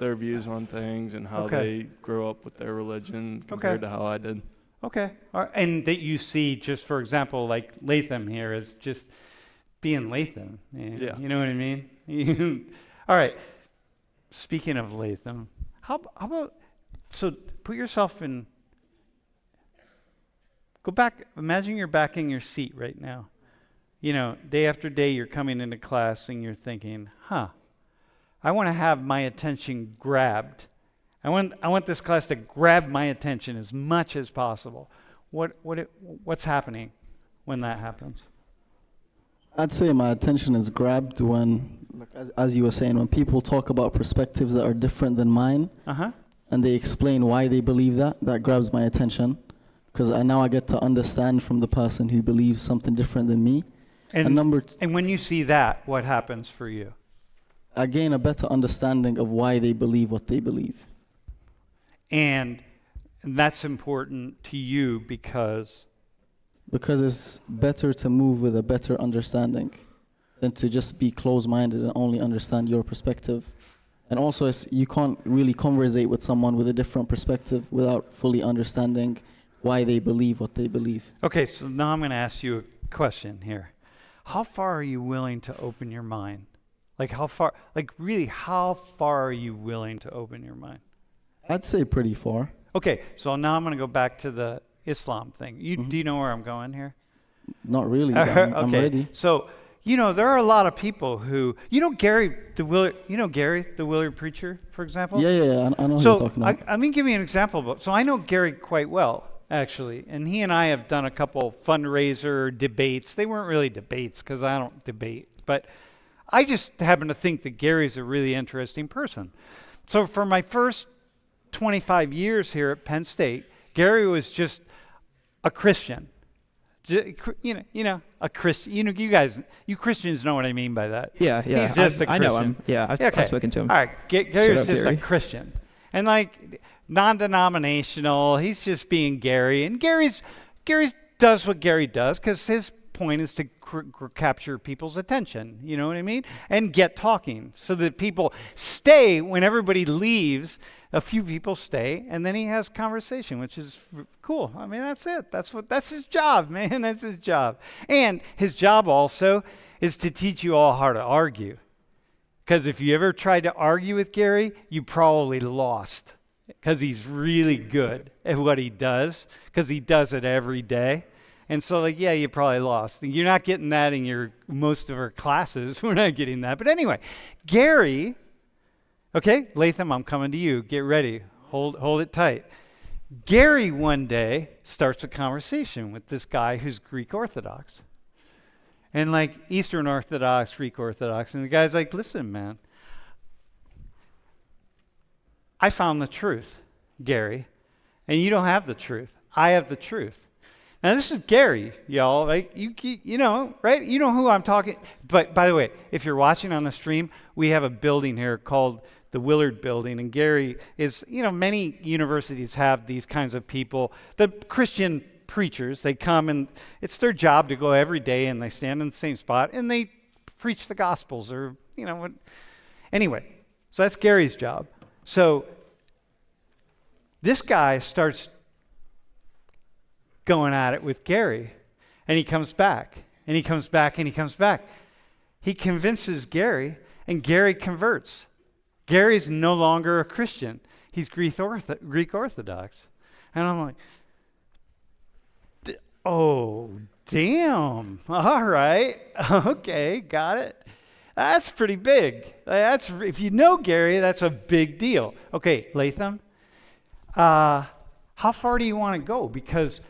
their views on things and how Okay. they grow up with their religion compared to how I did. Okay. All right. And that you see, just for example, like Latham here is just being Latham. Yeah. You know what I mean? All right. Speaking of Latham, how about, so put yourself in, go back, imagine you're back in your seat right now. Day after day you're coming into class and you're thinking, I want to have my attention grabbed. I want this class to grab my attention as much as possible. What's happening when that happens? I'd say my attention is grabbed when, as you were saying, when people talk about perspectives that are different than mine, and they explain why they believe that grabs my attention, because now I get to understand from the person who believes something different than me. And when you see that, what happens for you? I gain a better understanding of why they believe what they believe. And that's important to you because it's better to move with a better understanding than to just be closed-minded and only understand your perspective. And also, you can't really conversate with someone with a different perspective without fully understanding why they believe what they believe. Okay, so now I'm going to ask you a question here. How far are you willing to open your mind? Like how far are you willing to open your mind? I'd say pretty far. Okay, so now I'm going to go back to the Islam thing. Do you know where I'm going here? Not really, but I'm ready. So, you know, there are a lot of people who, Gary the Willard preacher, for example? Yeah, I know who So you're talking about. I mean, give me an example. So I know Gary quite well, actually, and he and I have done a couple fundraiser debates. They weren't really debates because I don't debate, but I just happen to think that Gary's a really interesting person. So for my first 25 years here at Penn State, Gary was just a Christian. A Christian. You Christians know what I mean by that. Yeah. He's just a Christian. I know him. Yeah, I've spoken to him. All right, Gary's out, just Gary. a Christian, and like non-denominational. He's just being Gary, and Gary does what Gary does because his point is to capture people's attention. You know what I mean? And get talking so that people stay when everybody leaves. A few people stay, and then he has conversation, which is cool. I mean, that's it. That's his job, man. That's his job. And his job also is to teach you all how to argue. Because if you ever tried to argue with Gary, you probably lost. Because he's really good at what he does. Because he does it every day. And so, you probably lost. You're not getting that in most of our classes. We're not getting that. But anyway, Gary. Okay, Latham, I'm coming to you. Get ready. Hold it tight. Gary one day starts a conversation with this guy who's Greek Orthodox. And Eastern Orthodox, Greek Orthodox. And the guy's like, listen, man, I found the truth, Gary. And you don't have the truth. I have the truth. Now, this is Gary, y'all. You know, right? You know who I'm talking. But by the way, if you're watching on the stream, we have a building here called the Willard Building, and Gary is, many universities have these kinds of people. The Christian preachers, they come and it's their job to go every day and they stand in the same spot and they preach the Gospels or, Anyway, so that's Gary's job. So this guy starts going at it with Gary, and he comes back, and he comes back, and he comes back. He convinces Gary, and Gary converts. Gary's no longer a Christian. He's Greek Orthodox. And I'm like, oh, damn. All right. Okay, got it. That's pretty big. If you know Gary, that's a big deal. Okay, Latham, how far do you want to go? Because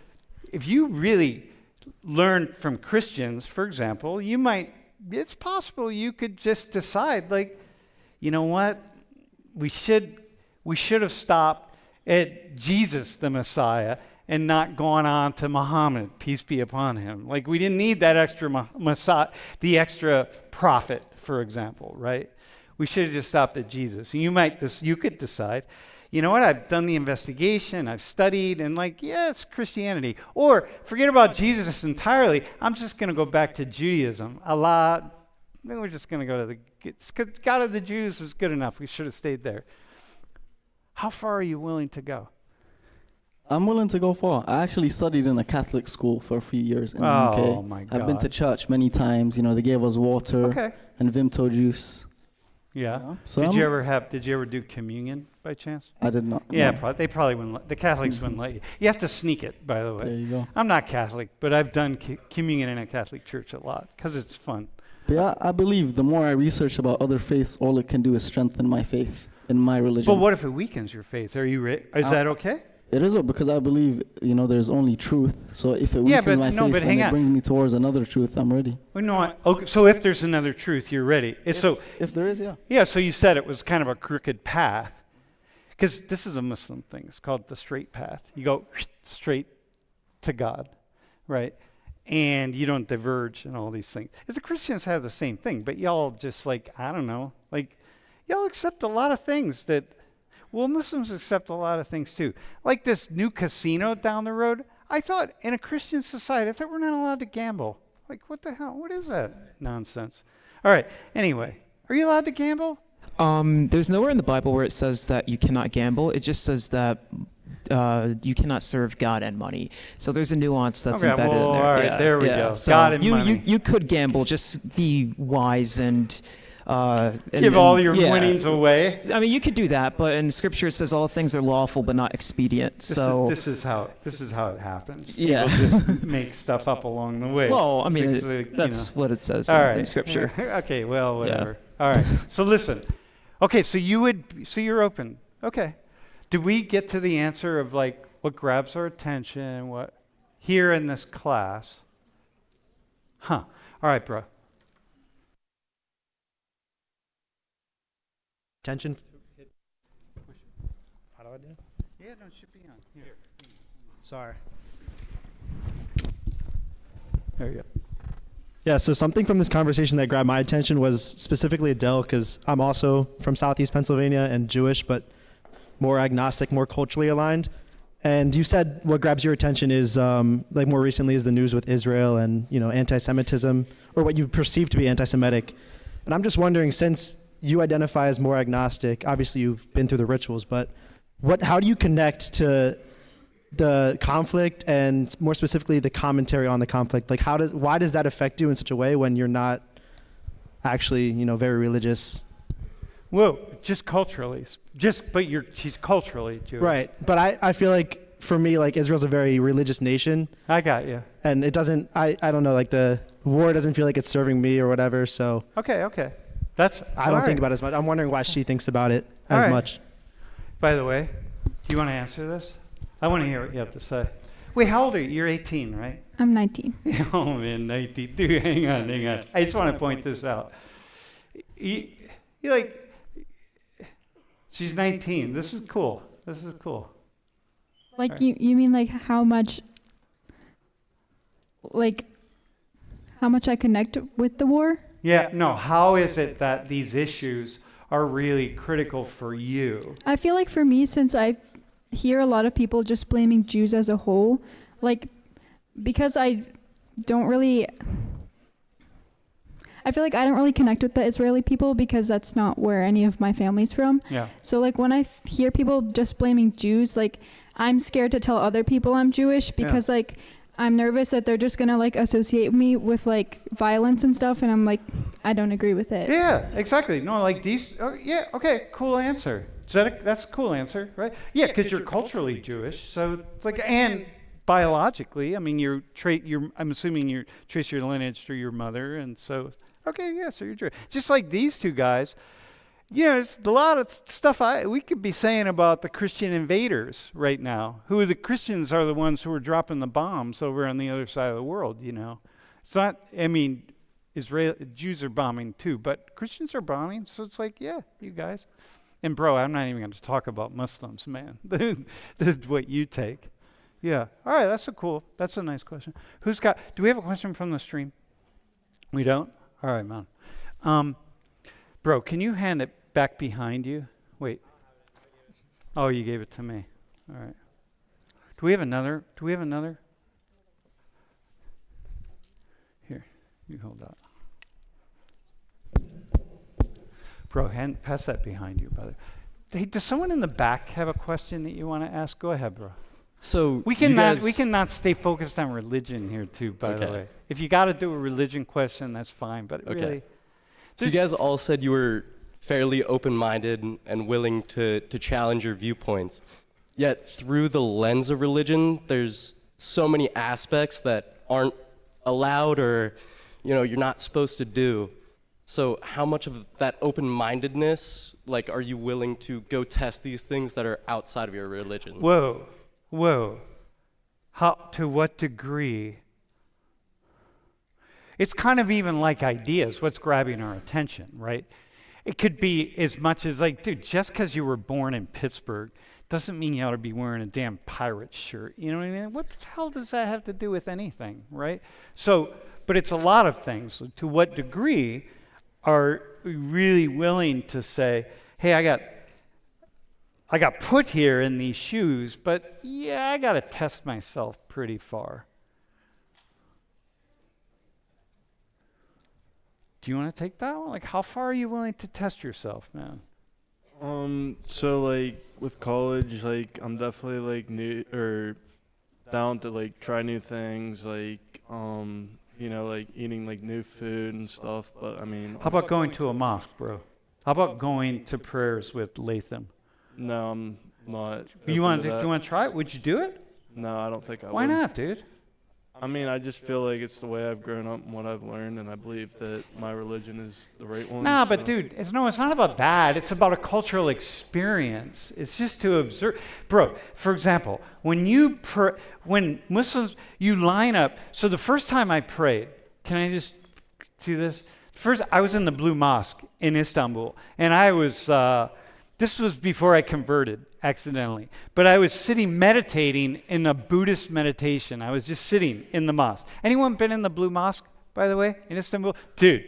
if you really learn from Christians, for example, it's possible you could just decide, you know what? We should have stopped at Jesus, the Messiah, and not gone on to Muhammad, peace be upon him. We didn't need that extra Messiah, the extra prophet, for example, right? We should have just stopped at Jesus. And you could decide, you know what? I've done the investigation, I've studied, and it's Christianity. Or forget about Jesus entirely. I'm just going to go back to Judaism. Allah, maybe we're just going to go to God of the Jews was good enough. We should have stayed there. How far are you willing to go? I'm willing to go far. I actually studied in a Catholic school for a few years in the UK. Oh my God. I've been to church many times. They gave us water and Vimto juice. Yeah. So Did you ever do communion by chance? I did not. Yeah, no. they probably wouldn't. The Catholics wouldn't let you. You have to sneak it, by the way. There you go. I'm not Catholic, but I've done communion in a Catholic church a lot because it's fun. Yeah, I believe the more I research about other faiths, all it can do is strengthen my faith in my religion. But what if it weakens your faith? Is that okay? It is, because I believe, there's only truth. So if it weakens my faith, then it brings me towards another truth, I'm ready. Well, no, okay, so if there's another truth, you're ready. If there is, yeah. Yeah, so you said it was kind of a crooked path. Because this is a Muslim thing. It's called the straight path. You go straight to God, right? And you don't diverge and all these things. As the Christians have the same thing, but y'all just I don't know, y'all accept a lot of things that, Muslims accept a lot of things too. Like this new casino down the road. I thought in a Christian society, I thought we're not allowed to gamble. What the hell? What is that nonsense? All right, anyway, are you allowed to gamble? There's nowhere in the Bible where it says that you cannot gamble. It just says that you cannot serve God and money. So there's a nuance that's embedded in there. All right, there we go. So God and money. You could gamble, just be wise and Give all your winnings away. I mean, you could do that, but in Scripture it says all things are lawful but not expedient. So this is how it happens. Yeah. People just make stuff up along the way. Well, I mean, Because, that's what it says all right. in Scripture. Okay, well, whatever. All right. So listen. Okay, so you're open. Okay. Did we get to the answer of like what grabs our attention, what here in this class? Huh. All right, bro. Attention. How do I do? Yeah, no, it should be on. Here. Sorry. There you go. Yeah, so something from this conversation that grabbed my attention was specifically Adele, because I'm also from Southeast Pennsylvania and Jewish, but more agnostic, more culturally aligned. And you said what grabs your attention is, like more recently, is the news with Israel and, anti-Semitism, or what you perceive to be anti-Semitic. And I'm just wondering, since you identify as more agnostic, obviously you've been through the rituals, but how do you connect to the conflict and more specifically the commentary on the conflict? Like why does that affect you in such a way when you're not actually, very religious? Whoa, just culturally. But she's culturally Jewish. Right. But I feel like for me, like Israel's a very religious nation. I got you. And it doesn't, I don't know, like the war doesn't feel like it's serving me or whatever. So Okay. I don't think about it as much. I'm wondering why she thinks about it as much. By the way, do you want to answer this? I want to hear what you have to say. Wait, how old are you? You're 18, right? I'm 19. Oh, man, 19. Dude, hang on. I just want to point this out. You're like, she's 19. This is cool. Like, you mean like how much I connect with the war? Yeah, no, how is it that these issues are really critical for you? I feel like for me, since I hear a lot of people just blaming Jews as a whole, like, because I feel like I don't really connect with the Israeli people because that's not where any of my family's from. Yeah. So like when I hear people just blaming Jews, like I'm scared to tell other people I'm Jewish because like I'm nervous that they're just gonna like associate me with like violence and stuff, and I'm like, I don't agree with it. Yeah, exactly. No, like these. Oh, yeah. Okay. Cool answer. That's a cool answer, right? Yeah, because you're culturally Jewish, so it's like, and biologically, I mean, I'm assuming you trace your lineage through your mother, and so okay, yeah, so you're Jewish. Just like these two guys. There's a lot of stuff we could be saying about the Christian invaders right now, who the Christians are the ones who are dropping the bombs over on the other side of the world, It's not, I mean, Jews are bombing too, but Christians are bombing, so it's like, yeah, you guys. And bro, I'm not even going to talk about Muslims, man. This is what you take. Yeah. All right, that's a nice question. Do we have a question from the stream? We don't? All right, man. Bro, can you hand it back behind you? Wait. Oh, you gave it to me. All right. Do we have another? Here, you hold that. Bro, pass that behind you, brother. Hey, does someone in the back have a question that you want to ask? Go ahead, bro. So we cannot stay focused on religion here too, by the way. If you got to do a religion question, that's fine, but really. So you guys all said you were fairly open-minded and willing to challenge your viewpoints. Yet through the lens of religion, there's so many aspects that aren't allowed or, you're not supposed to do. So how much of that open-mindedness, like, are you willing to go test these things that are outside of your religion? Whoa. To what degree? It's kind of even like ideas, what's grabbing our attention, right? It could be as much as like, dude, just because you were born in Pittsburgh doesn't mean you ought to be wearing a damn pirate shirt. You know what I mean? What the hell does that have to do with anything, right? So, but it's a lot of things. To what degree are we really willing to say, hey, I got put here in these shoes, but yeah, I got to test myself pretty far. Do you want to take that one? Like, how far are you willing to test yourself, man? So like with college, like I'm definitely like new or down to like try new things, like you know, like eating like new food and stuff. But I mean, How about going to a mosque, bro? How about going to prayers with Latham? No, I'm not. You want open to? that. You want to try it? Would you do it? No, I don't think I would. Why not, dude? I mean, I just feel like it's the way I've grown up and what I've learned, and I believe that my religion is the right one. Nah, but so- dude, it's not about that. It's about a cultural experience. It's just to observe. Bro, for example, when Muslims, you line up. So the first time I prayed, can I just do this? First, I was in the Blue Mosque in Istanbul, and I was, this was before I converted accidentally, but I was sitting meditating in a Buddhist meditation. I was just sitting in the mosque. Anyone been in the Blue Mosque, by the way, in Istanbul? Dude,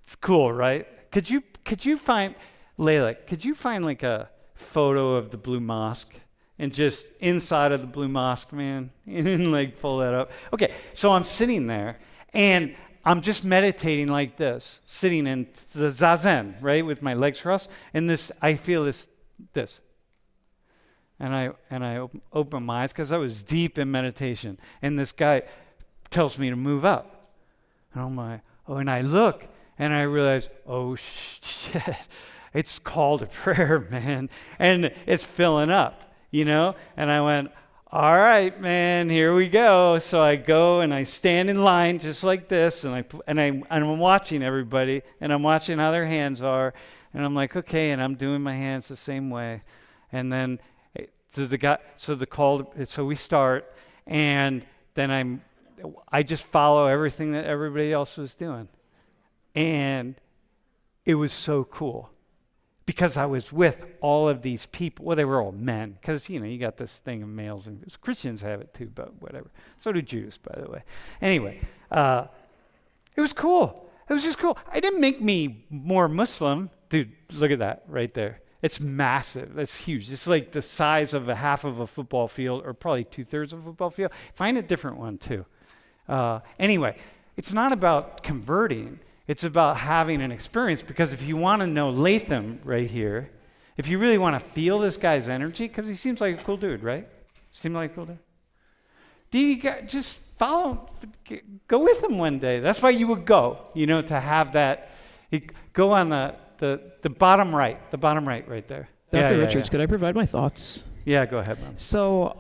it's cool, right? Could you find, Layla, could you find like a photo of the Blue Mosque and just inside of the Blue Mosque, man, and like pull that up? Okay, so I'm sitting there, and I'm just meditating like this, sitting in the zazen, right, with my legs crossed, and I feel this. And I open my eyes because I was deep in meditation. And this guy tells me to move up. And I'm like, oh, and I look and I realize, oh, shit, it's call to prayer, man. And it's filling up, you know? And I went, all right, man, here we go. So I go and I stand in line just like this, and I'm watching everybody, and I'm watching how their hands are. And I'm like, okay, and I'm doing my hands the same way. And then so we start, and then I just follow everything that everybody else was doing. And it was so cool because I was with all of these people. Well, they were all men because, you know, you got this thing of males, and Christians have it too, but whatever. So do Jews, by the way. Anyway, it was cool. It was just cool. It didn't make me more Muslim. Dude, look at that right there. It's massive. It's huge. It's like the size of a half of a football field, or probably 2/3 of a football field. Find a different one too. Anyway, it's not about converting. It's about having an experience, because if you want to know Latham right here, if you really want to feel this guy's energy, because he seems like a cool dude, right? Seem like a cool dude? Just follow, go with him one day. That's why you would go, you know, to have that. Go on the bottom right right there. Dr. Richards, could I provide my thoughts? Yeah, go ahead, man. So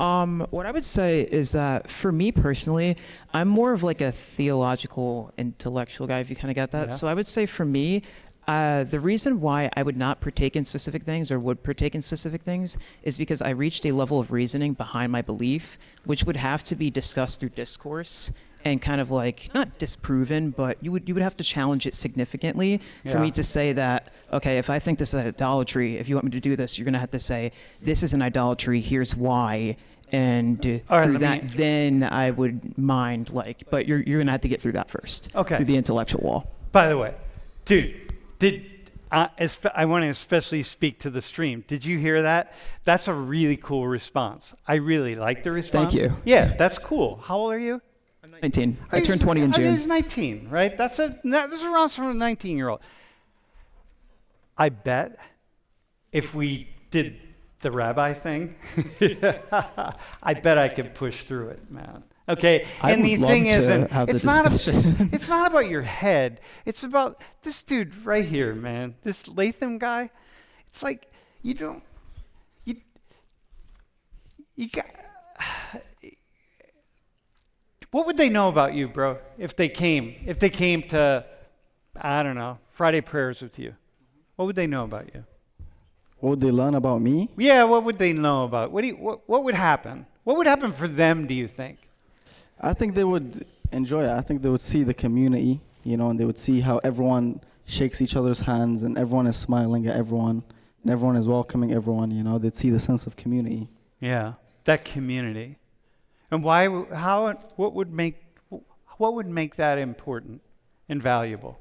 what I would say is that for me personally, I'm more of like a theological, intellectual guy, if you kind of get that. Yeah. So I would say for me, the reason why I would not partake in specific things, or would partake in specific things, is because I reached a level of reasoning behind my belief, which would have to be discussed through discourse and kind of like, not disproven, but you would have to challenge it significantly for me to say that, okay, if I think this is idolatry, if you want me to do this, you're going to have to say, this is an idolatry, here's why. And through that, then I would mind, like, but you're going to have to get through that first. Okay. Through the intellectual wall. By the way, dude, I want to especially speak to the stream. Did you hear that? That's a really cool response. I really like the response. Thank you. Yeah, that's cool. How old are you? I'm 19. I turned 20 in June. He's 19, right? This is around from a 19-year-old. I bet if we did the rabbi thing, I bet I could push through it, man. Okay, and the thing isn't, it's not about your head. It's about this dude right here, man. This Latham guy. It's like you got. What would they know about you, bro, if they came to, I don't know, Friday prayers with you? What would they know about you? What would they learn about me? Yeah, what would they know about? What would happen? What would happen for them, do you think? I think they would enjoy it. I think they would see the community, you know, and they would see how everyone shakes each other's hands and everyone is smiling at everyone and everyone is welcoming everyone, you know. They'd see the sense of community. Yeah, that community. And what would make that important and valuable?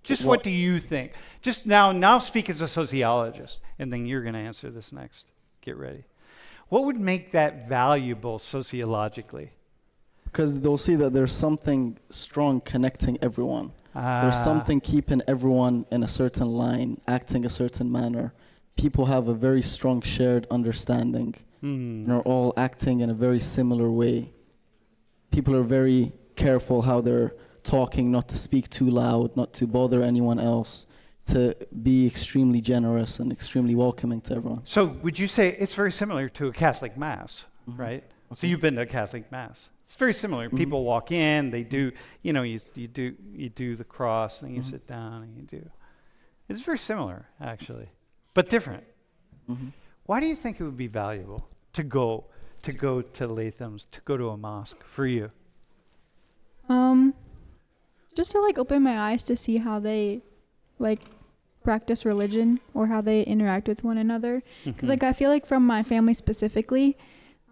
Just what do you think? Just now speak as a sociologist, and then you're going to answer this next. Get ready. What would make that valuable sociologically? Because they'll see that there's something strong connecting everyone. There's something keeping everyone in a certain line, acting a certain manner. People have a very strong shared understanding. And are all acting in a very similar way. People are very careful how they're talking, not to speak too loud, not to bother anyone else, to be extremely generous and extremely welcoming to everyone. So would you say it's very similar to a Catholic Mass, right? So you've been to a Catholic Mass. It's very similar. People walk in, they do, you do the cross, and you sit down, and you do. It's very similar, actually, but different. Why do you think it would be valuable to go to Latham's, to go to a mosque for you? Just to like open my eyes to see how they like practice religion or how they interact with one another. Because like I feel like from my family specifically,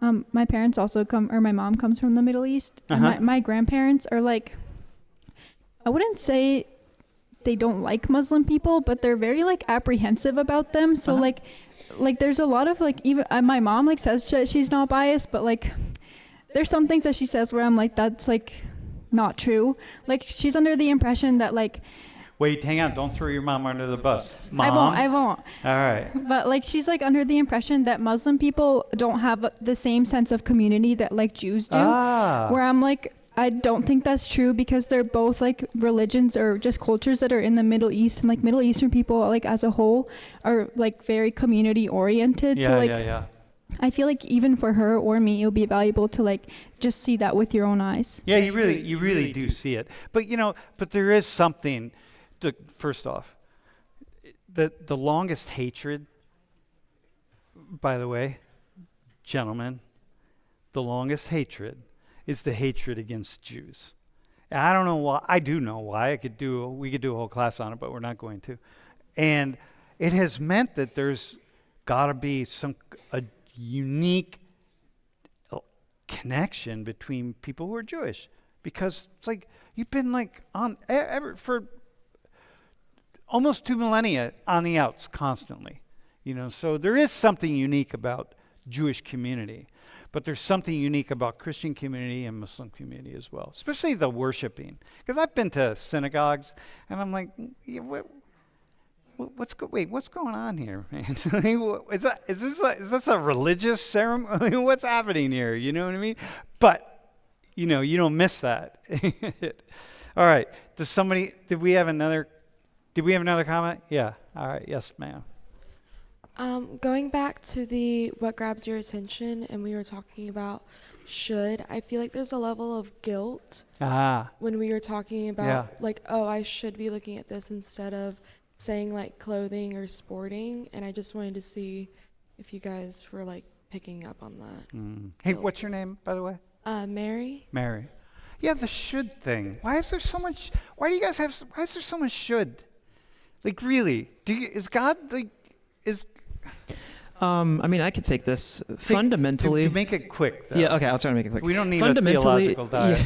my parents also my mom comes from the Middle East, and my grandparents are like, I wouldn't say they don't like Muslim people, but they're very like apprehensive about them. So like there's a lot of like, even my mom like says she's not biased, but like there's some things that she says where I'm like, that's like not true. Like she's under the impression that like, wait, hang on, don't throw your mom under the bus. Mom? I won't. All right. But like she's like under the impression that Muslim people don't have the same sense of community that like Jews do. Where I'm like, I don't think that's true, because they're both like religions or just cultures that are in the Middle East, and like Middle Eastern people like as a whole are like very community oriented. Yeah, so like yeah. I feel like even for her or me, it'll be valuable to like just see that with your own eyes. Yeah, you really do see it. But but there is something. First off, the longest hatred, by the way, gentlemen, the longest hatred is the hatred against Jews. And I don't know why. I do know why. We could do a whole class on it, but we're not going to. And it has meant that there's got to be a unique connection between people who are Jewish, because it's like you've been like on for almost 2 millennia on the outs constantly, so there is something unique about Jewish community, but there's something unique about Christian community and Muslim community as well, especially the worshiping. Because I've been to synagogues and I'm like, what's going on here, man? Is this a religious ceremony? What's happening here? You know what I mean? But you don't miss that. All right. Did we have another comment? Yeah. All right. Yes, ma'am. Going back to what grabs your attention, and we were talking about should, I feel like there's a level of guilt when we were talking about like, oh, I should be looking at this instead of saying like clothing or sporting, and I just wanted to see if you guys were like picking up on that. Hey, what's your name, by the way? Mary. Mary. Yeah, the should thing. Why is there so much should? Like, really? Is God like, I mean, I could take this fundamentally. To make it quick, though. Yeah, okay, I'll try to make it quick. We don't need a theological diet.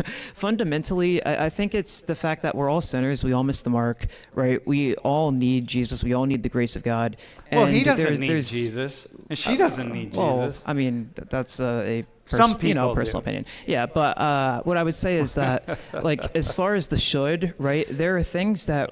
Fundamentally, I think it's the fact that we're all sinners. We all miss the mark, right? We all need Jesus. We all need the grace of God. Well, he doesn't need Jesus, and she doesn't need Jesus. I mean, that's a some people personal opinion. Yeah, but what I would say is that, like, as far as the should, right, there are things that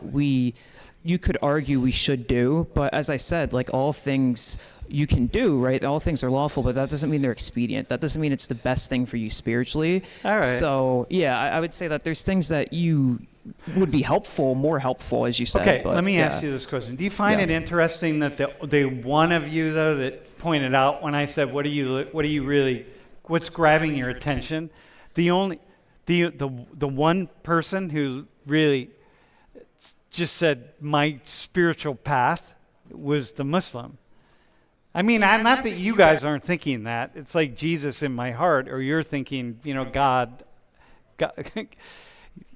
you could argue we should do, but as I said, like all things you can do, right? All things are lawful, but that doesn't mean they're expedient. That doesn't mean it's the best thing for you spiritually. All right. So yeah, I would say that there's things that you would be more helpful, as you said. Okay, but, let me ask you this question. Do you find it interesting that the one of you though that pointed out when I said, what's grabbing your attention? The one person who really just said my spiritual path was the Muslim. I mean, not that you guys aren't thinking that. It's like Jesus in my heart, or you're thinking, God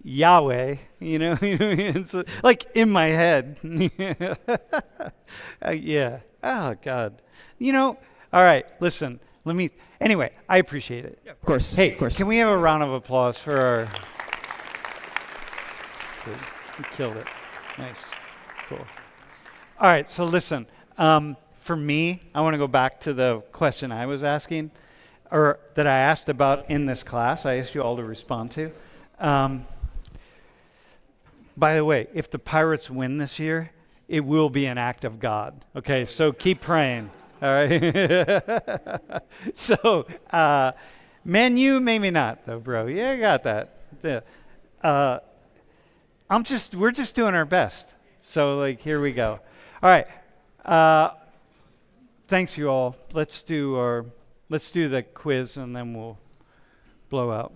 Yahweh, it's like in my head. Yeah. Oh, God. All right, listen, anyway, I appreciate it. Of course. Hey, of course. Can we have a round of applause for our... Good. You killed it. Nice. Cool. All right, so listen. For me, I want to go back to the question I was asking, or that I asked about in this class. I asked you all to respond to. By the way, if the Pirates win this year, it will be an act of God. Okay, so keep praying. All right. So, Man U, maybe not, though, bro. Yeah, I got that. We're just doing our best. So like, here we go. All right. Thanks you all. Let's do the quiz and then we'll blow out.